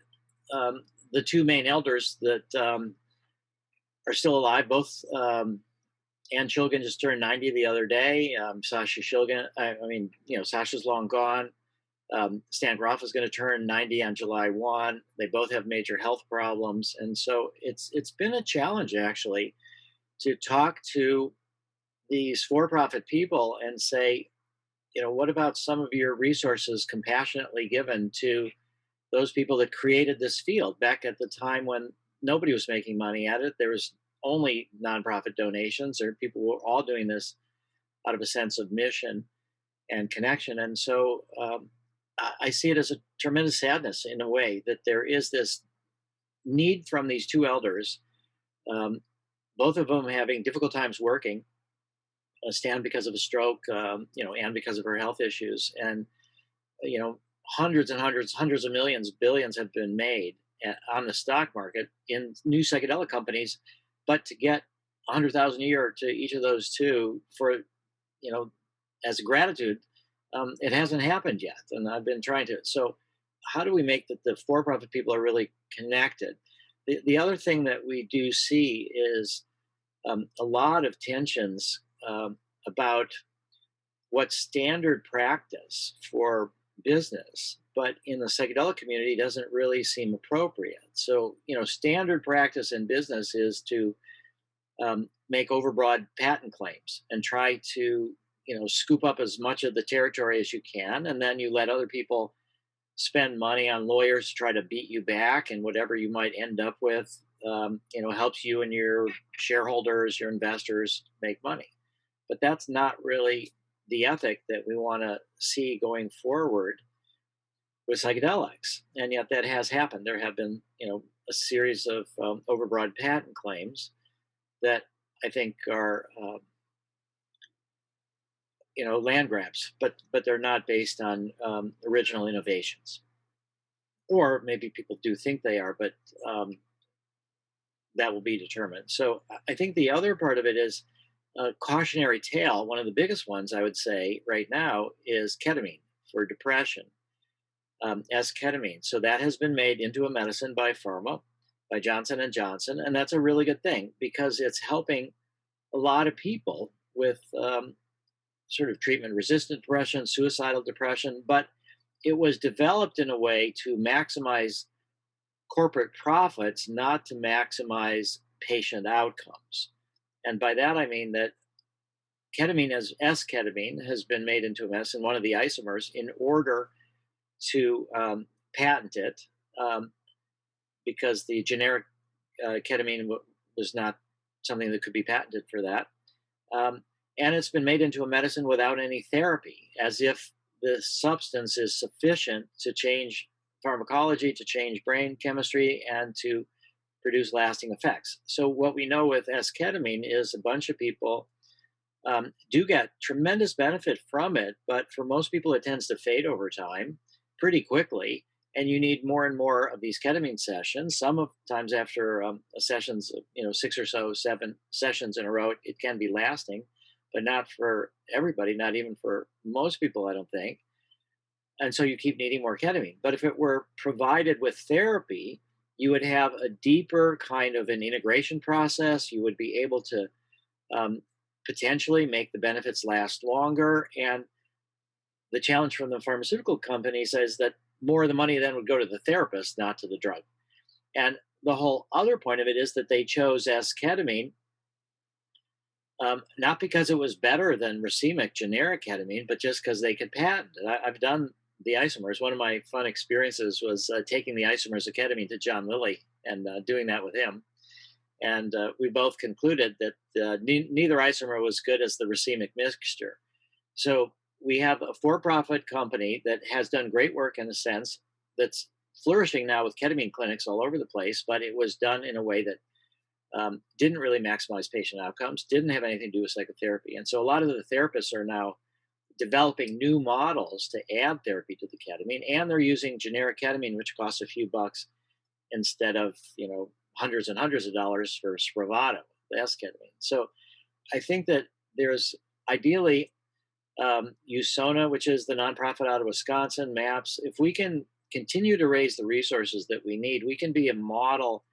the two main elders that are still alive? Both Ann Shulgin just turned 90 the other day. Sasha Shulgin, Sasha's long gone. Stan Grof is going to turn 90 on July 1. They both have major health problems. And so it's been a challenge, actually, to talk to these for-profit people and say, what about some of your resources compassionately given to those people that created this field back at the time when nobody was making money at it? There was only nonprofit donations, or people were all doing this out of a sense of mission and connection. And so I see it as a tremendous sadness in a way that there is this need from these two elders, both of them having difficult times working, Stan because of a stroke, Anne because of her health issues. And, hundreds of millions, billions have been made on the stock market in new psychedelic companies. But to get 100,000 a year to each of those two for, as a gratitude, it hasn't happened yet. And I've been trying to. So how do we make that the for-profit people are really connected? The other thing that we do see is a lot of tensions about what's standard practice for business, but in the psychedelic community doesn't really seem appropriate. So, standard practice in business is to make overbroad patent claims and try to, scoop up as much of the territory as you can. And then you let other people spend money on lawyers to try to beat you back, and whatever you might end up with, helps you and your shareholders, your investors make money. But that's not really the ethic that we want to see going forward with psychedelics. And yet that has happened. There have been, a series of overbroad patent claims that I think are, land grabs, but they're not based on original innovations. Or maybe people do think they are, but that will be determined. So I think the other part of it is a cautionary tale. One of the biggest ones I would say right now is ketamine for depression, S-ketamine. So that has been made into a medicine by pharma, by Johnson & Johnson. And that's a really good thing because it's helping a lot of people with sort of treatment-resistant depression, suicidal depression, but it was developed in a way to maximize corporate profits, not to maximize patient outcomes. And by that, I mean that ketamine as S-ketamine has been made into a medicine, one of the isomers, in order to patent it, because the generic ketamine was not something that could be patented for that. And it's been made into a medicine without any therapy, as if the substance is sufficient to change pharmacology, to change brain chemistry, and to produce lasting effects. So what we know with S-ketamine is a bunch of people do get tremendous benefit from it, but for most people it tends to fade over time pretty quickly, and you need more and more of these ketamine sessions. Sometimes after sessions, 6 or so, 7 sessions in a row, it can be lasting, but not for everybody, not even for most people, I don't think. And so you keep needing more ketamine. But if it were provided with therapy, you would have a deeper kind of an integration process. You would be able to potentially make the benefits last longer. And the challenge from the pharmaceutical companies is that more of the money then would go to the therapist, not to the drug. And the whole other point of it is that they chose S-ketamine, not because it was better than racemic generic ketamine, but just because they could patent it. I've done the isomers. One of my fun experiences was taking the isomers of ketamine to John Lilly and doing that with him. And we both concluded that neither isomer was good as the racemic mixture. So we have a for-profit company that has done great work in a sense, that's flourishing now with ketamine clinics all over the place, but it was done in a way that didn't really maximize patient outcomes, didn't have anything to do with psychotherapy. And so a lot of the therapists are now developing new models to add therapy to the ketamine, and they're using generic ketamine, which costs a few bucks instead of, hundreds and hundreds of dollars for Spravato, the S-ketamine. So I think that there's ideally USONA, which is the nonprofit out of Wisconsin, MAPS. If we can continue to raise the resources that we need, we can be a model.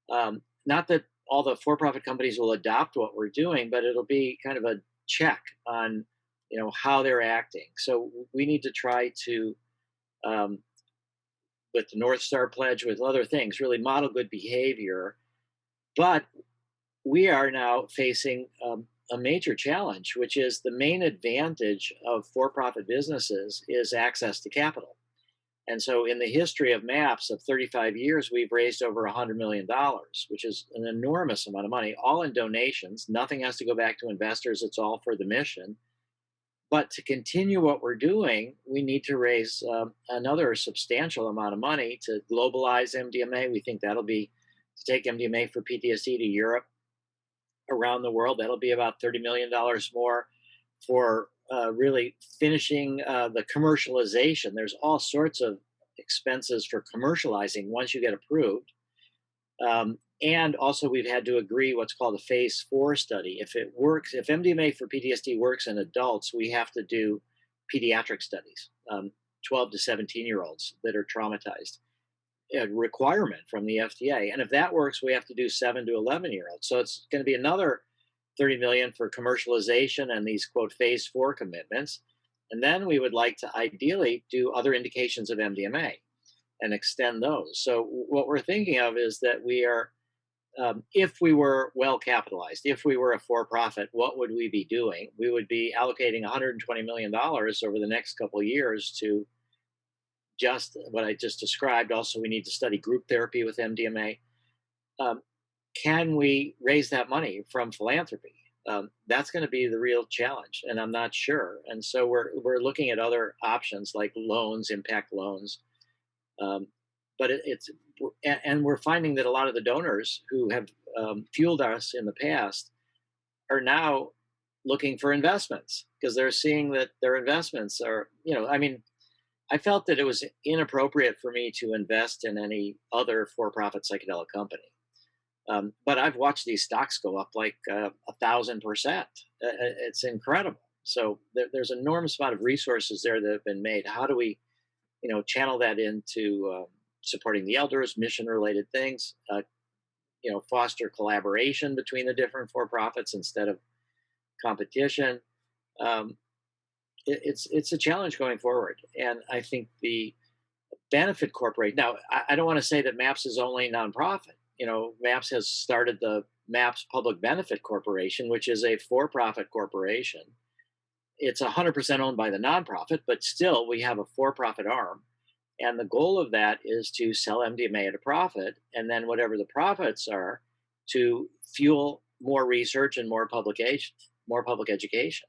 Not that all the for-profit companies will adopt what we're doing, but it'll be kind of a check on, how they're acting. So we need to try to, with the North Star Pledge, with other things, really model good behavior. But we are now facing a major challenge, which is the main advantage of for-profit businesses is access to capital. And so in the history of MAPS of 35 years, we've raised over $100 million, which is an enormous amount of money, all in donations. Nothing has to go back to investors. It's all for the mission. But to continue what we're doing, we need to raise another substantial amount of money to globalize MDMA. We think that'll be, to take MDMA for PTSD to Europe, around the world, that'll be about $30 million more for really finishing the commercialization. There's all sorts of expenses for commercializing once you get approved. And also we've had to agree what's called a phase 4 study. If it works, if MDMA for PTSD works in adults, we have to do pediatric studies, 12 to 17-year-olds that are traumatized. A requirement from the FDA. And if that works, we have to do 7 to 11-year-olds. So it's going to be another 30 million for commercialization and these quote phase 4 commitments. And then we would like to ideally do other indications of MDMA and extend those. So what we're thinking of is that we are, if we were well capitalized, if we were a for-profit, what would we be doing? We would be allocating $120 million over the next couple of years to just what I just described. Also, we need to study group therapy with MDMA. Can we raise that money from philanthropy? That's going to be the real challenge, and I'm not sure. And so we're looking at other options like loans, impact loans. But and we're finding that a lot of the donors who have fueled us in the past are now looking for investments because they're seeing that their investments are, I felt that it was inappropriate for me to invest in any other for-profit psychedelic company. But I've watched these stocks go up like 1,000%. It's incredible. So there's an enormous amount of resources there that have been made. How do we, channel that into supporting the elders, mission-related things, foster collaboration between the different for-profits instead of competition. it's a challenge going forward. And I think the benefit corporate, now I don't want to say that MAPS is only nonprofit. You know, MAPS has started the MAPS Public Benefit Corporation, which is a for-profit corporation. It's 100% owned by the nonprofit, but still we have a for-profit arm. And the goal of that is to sell MDMA at a profit, and then whatever the profits are, to fuel more research and more publication, more public education.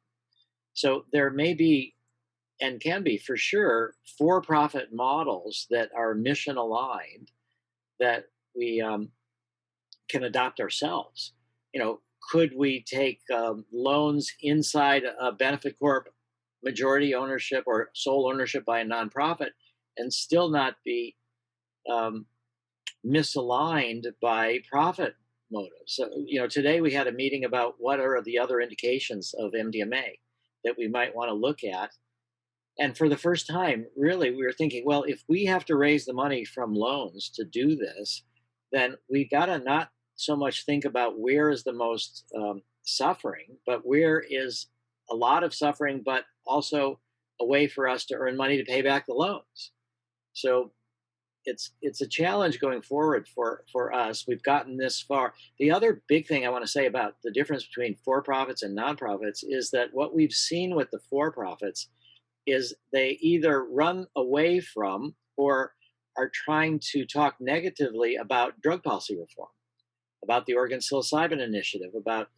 So there may be, and can be for sure, for-profit models that are mission aligned that we can adopt ourselves. You know, could we take loans inside a benefit corp, majority ownership or sole ownership by a nonprofit, and still not be misaligned by profit motives? So, you know, today we had a meeting about what are the other indications of MDMA that we might want to look at. And for the first time, really, we were thinking, well, if we have to raise the money from loans to do this, then we got to not so much think about where is the most suffering, but where is a lot of suffering, but also a way for us to earn money to pay back the loans. So it's a challenge going forward for us. We've gotten this far. The other big thing I want to say about the difference between for-profits and nonprofits is that what we've seen with the for-profits is they either run away from or are trying to talk negatively about drug policy reform, about the Oregon Psilocybin Initiative, about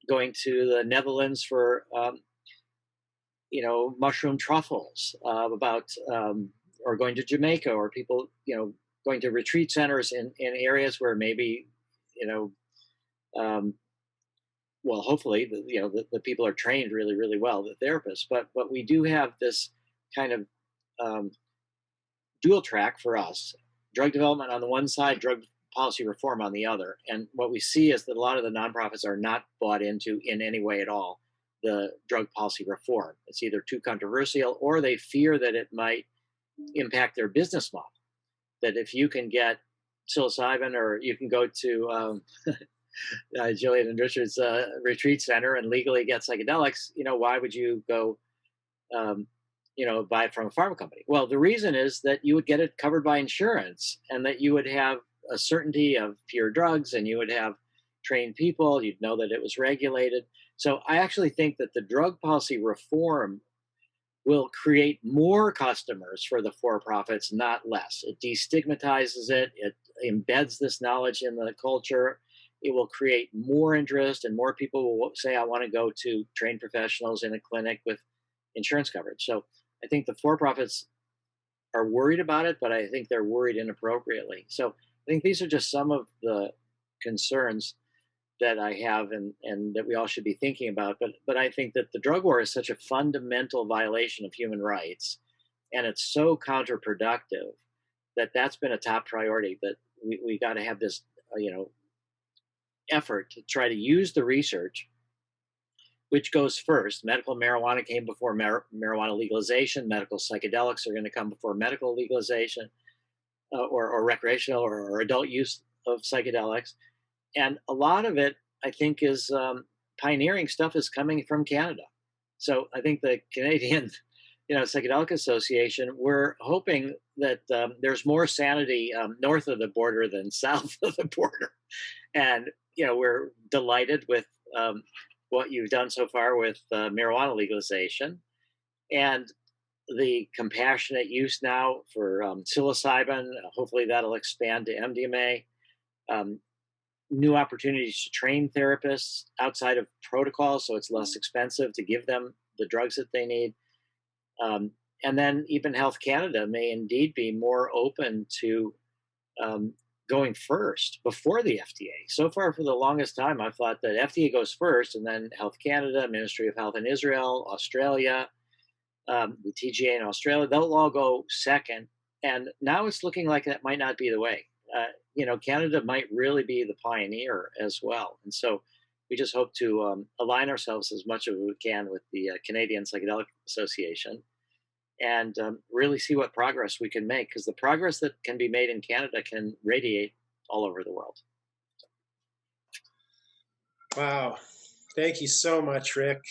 going to the Netherlands for, you know, mushroom truffles, about or going to Jamaica, or people, you know, going to retreat centers in areas where maybe, you know, well, hopefully, you know, the people are trained really, really well, the therapists. But we do have this kind of dual track for us: drug development on the one side, drug policy reform on the other. And what we see is that a lot of the nonprofits are not bought into in any way at all the drug policy reform. It's either too controversial, or they fear that it might impact their business model. That if you can get psilocybin, or you can go to Gillian and Richard's retreat center and legally get psychedelics, you know, why would you go, you know, buy it from a pharma company? Well, the reason is that you would get it covered by insurance, and that you would have a certainty of pure drugs, and you would have trained people. You'd know that it was regulated. So I actually think that the drug policy reform will create more customers for the for-profits, not less. It destigmatizes it. It embeds this knowledge in the culture. It will create more interest, and more people will say, I want to go to trained professionals in a clinic with insurance coverage. So I think the for-profits are worried about it, but I think they're worried inappropriately. So I think these are just some of the concerns that I have, and that we all should be thinking about. But I think that the drug war is such a fundamental violation of human rights, and it's so counterproductive, that that's been a top priority, that we got to have this, you know, effort to try to use the research, which goes first. Medical marijuana came before marijuana legalization. Medical psychedelics are going to come before medical legalization, or recreational or adult use of psychedelics. And a lot of it, I think, is pioneering stuff is coming from Canada. So I think the Canadian, you know, Psychedelic Association, we're hoping that there's more sanity north of the border than south of the border. And, you know, we're delighted with what you've done so far with marijuana legalization, and the compassionate use now for psilocybin. Hopefully that'll expand to MDMA. New opportunities to train therapists outside of protocol, so it's less expensive to give them the drugs that they need. And then even Health Canada may indeed be more open to going first before the FDA. So far, for the longest time, I've thought that FDA goes first, and then Health Canada, Ministry of Health in Israel, Australia, the TGA in Australia, they'll all go second. And now it's looking like that might not be the way. You know, Canada might really be the pioneer as well. And so we just hope to align ourselves as much as we can with the Canadian Psychedelic Association, and really see what progress we can make, because the progress that can be made in Canada can radiate all over the world. Wow. Thank you so much, Rick.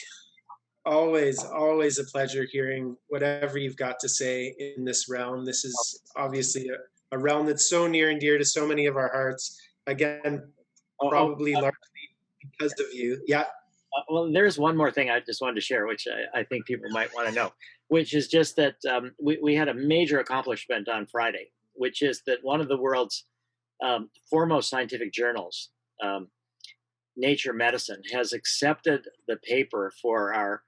always a pleasure hearing whatever you've got to say in this realm. This is obviously a realm that's so near and dear to so many of our hearts. Again, probably largely because of you. Yeah. Well, there's one more thing I just wanted to share, which I think people might want to know, which is just that we had a major accomplishment on Friday, which is that one of the world's foremost scientific journals, Nature Medicine, has accepted the paper for our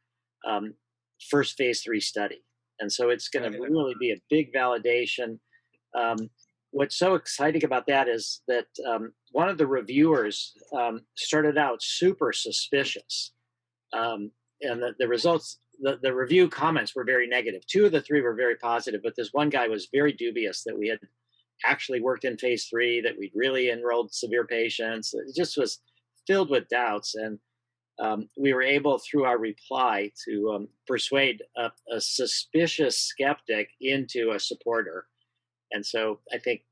first phase 3 study. And so it's going to really be a big validation. What's so exciting about that is that one of the reviewers started out super suspicious. And the results, the review comments were very negative. 2 of the 3 were very positive, but this one guy was very dubious that we had actually worked in phase 3, that we'd really enrolled severe patients. It just was filled with doubts. And we were able, through our reply, to persuade a suspicious skeptic into a supporter. And so I think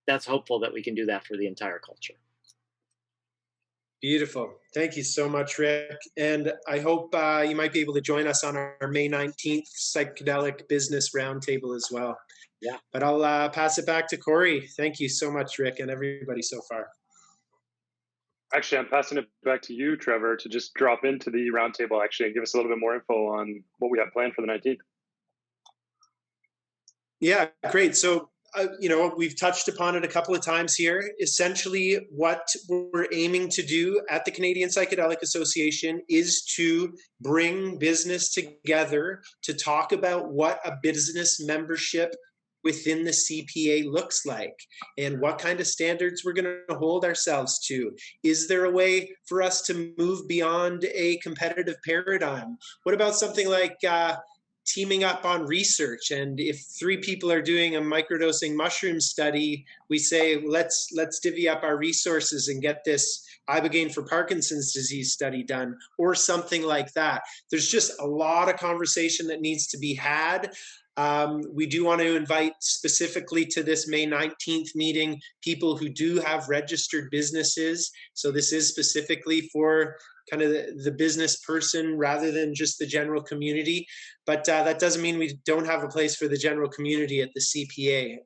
that's hopeful that we can do that for the entire culture. Beautiful. Thank you so much, Rick. And I hope you might be able to join us on our May 19th Psychedelic Business Roundtable as well. Yeah. But I'll pass it back to Cory. Thank you so much, Rick, and everybody so far. Actually, I'm passing it back to you, Trevor, to just drop into the roundtable actually and give us a little bit more info on what we have planned for the 19th. Yeah, great. So, we've touched upon it a couple of times here. Essentially, what we're aiming to do at the Canadian Psychedelic Association is to bring business together to talk about what a business membership within the CPA looks like and what kind of standards we're going to hold ourselves to. Is there a way for us to move beyond a competitive paradigm? What about something like teaming up on research? And if 3 people are doing a microdosing mushroom study, we say, let's divvy up our resources and get this ibogaine for Parkinson's disease study done, or something like that. There's just a lot of conversation that needs to be had. We do want to invite specifically to this May 19th meeting people who do have registered businesses. So this is specifically for kind of the business person rather than just the general community. But that doesn't mean we don't have a place for the general community at the CPA.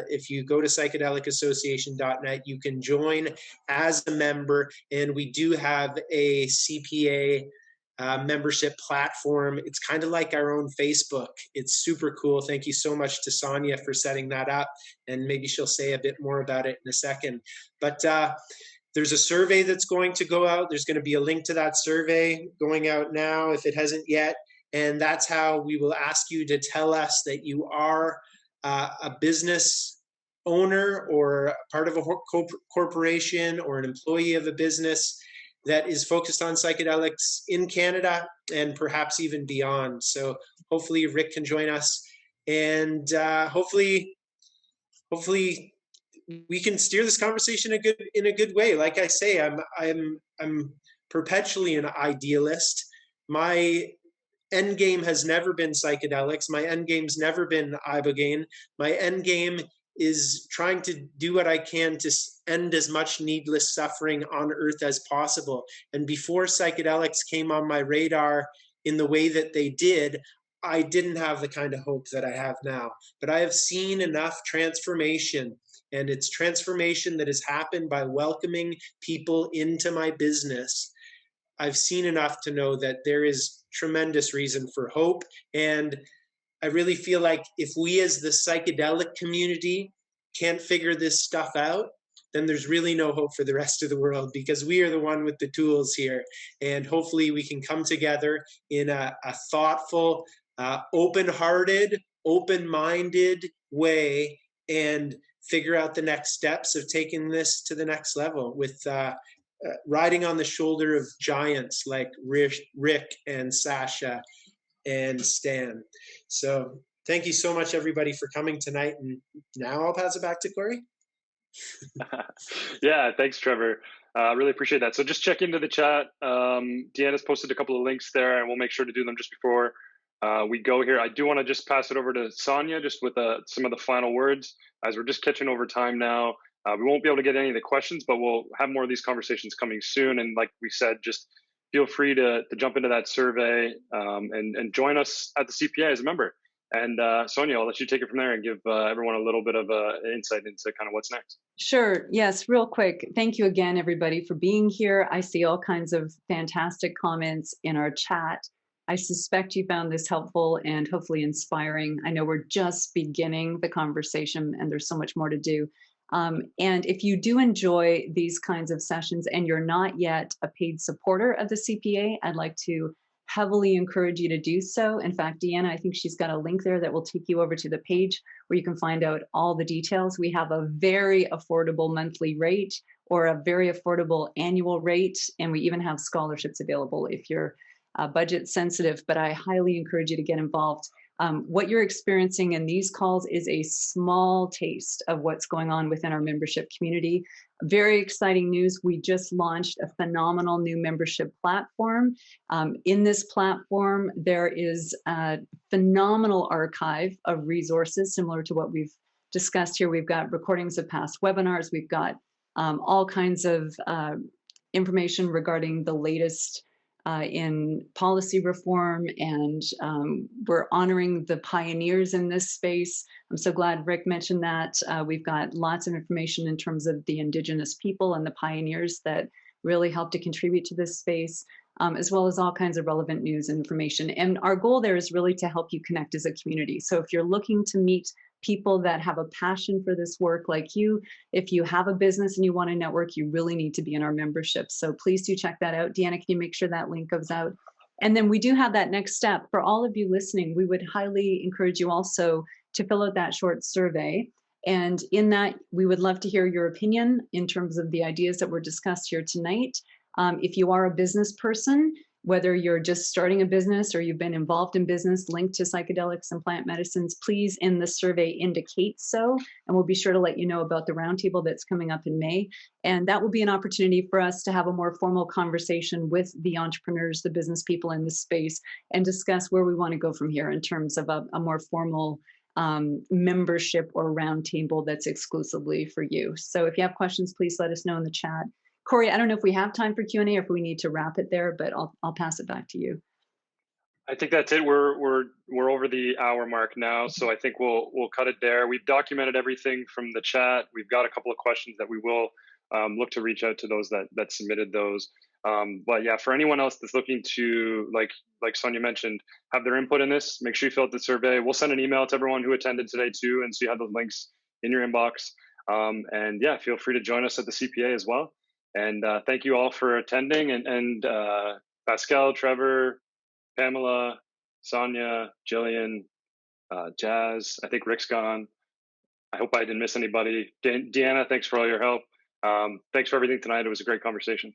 If you go to psychedelicassociation.net, you can join as a member, and we do have a CPA membership platform. It's kind of like our own Facebook. It's super cool. Thank you so much to Sonia for setting that up, and maybe she'll say a bit more about it in a second. But there's a survey that's going to go out. There's going to be a link to that survey going out now if it hasn't yet. And that's how we will ask you to tell us that you are a business owner or part of a corporation or an employee of a business that is focused on psychedelics in Canada and perhaps even beyond. So hopefully Rick can join us, and hopefully we can steer this conversation in a good way. Like I say, I'm perpetually an idealist. My end game has never been psychedelics. My end game's never been ibogaine. My end game is trying to do what I can to end as much needless suffering on Earth as possible. And before psychedelics came on my radar in the way that they did, I didn't have the kind of hope that I have now. But I have seen enough transformation, and it's transformation that has happened by welcoming people into my business. I've seen enough to know that there is tremendous reason for hope. And I really feel like if we as the psychedelic community can't figure this stuff out, then there's really no hope for the rest of the world, because we are the one with the tools here. And hopefully we can come together in a thoughtful, open-hearted, open-minded way and figure out the next steps of taking this to the next level with riding on the shoulder of giants like Rick and Sasha and Stan. So thank you so much, everybody, for coming tonight. And now I'll pass it back to Cory. Yeah, thanks, Trevor. Really appreciate that. So just check into the chat. Deanna's posted a couple of links there, and we'll make sure to do them just before we go here. I do want to just pass it over to Sonia just with some of the final words, as we're just catching over time now. We won't be able to get any of the questions, but we'll have more of these conversations coming soon. And like we said, just feel free to jump into that survey and join us at the CPA as a member. And Sonia, I'll let you take it from there and give everyone a little bit of insight into kind of what's next. Sure. Yes, real quick. Thank you again, everybody, for being here. I see all kinds of fantastic comments in our chat. I suspect you found this helpful and hopefully inspiring. I know we're just beginning the conversation and there's so much more to do. And if you do enjoy these kinds of sessions and you're not yet a paid supporter of the CPA, I'd like to heavily encourage you to do so. In fact, Deanna, I think she's got a link there that will take you over to the page where you can find out all the details. We have a very affordable monthly rate or a very affordable annual rate, and we even have scholarships available if you're budget sensitive, but I highly encourage you to get involved. What you're experiencing in these calls is a small taste of what's going on within our membership community. Very exciting news. We just launched a phenomenal new membership platform. In this platform, there is a phenomenal archive of resources similar to what we've discussed here. We've got recordings of past webinars. We've got all kinds of information regarding the latest in policy reform, and we're honoring the pioneers in this space. I'm so glad Rick mentioned that. We've got lots of information in terms of the Indigenous people and the pioneers that really helped to contribute to this space, as well as all kinds of relevant news and information. And our goal there is really to help you connect as a community. So if you're looking to meet people that have a passion for this work like you, if you have a business and you want to network, you really need to be in our membership. So please do check that out. Deanna, can you make sure that link goes out? And then we do have that next step. For all of you listening, we would highly encourage you also to fill out that short survey. And in that, we would love to hear your opinion in terms of the ideas that were discussed here tonight. If you are a business person, whether you're just starting a business or you've been involved in business linked to psychedelics and plant medicines, please in the survey indicate so, and we'll be sure to let you know about the roundtable that's coming up in May. And that will be an opportunity for us to have a more formal conversation with the entrepreneurs, the business people in this space, and discuss where we want to go from here in terms of a more formal membership or roundtable that's exclusively for you. So if you have questions, please let us know in the chat. Cory, I don't know if we have time for Q&A or if we need to wrap it there, but I'll pass it back to you. I think that's it. We're over the hour mark now, so I think we'll cut it there. We've documented everything from the chat. We've got a couple of questions that we will look to reach out to those that submitted those. But yeah, for anyone else that's looking to, like Sonia mentioned, have their input in this, make sure you fill out the survey. We'll send an email to everyone who attended today too, and so you have those links in your inbox. And yeah, feel free to join us at the CPA as well. And thank you all for attending. And Pascal, Trevor, Pamela, Sonia, Gillian, Jazz, I think Rick's gone. I hope I didn't miss anybody. Deanna, thanks for all your help. Thanks for everything tonight. It was a great conversation.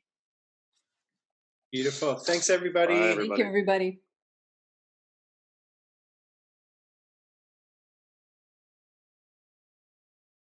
Beautiful. Thanks, everybody. Bye, everybody. Thank you, everybody.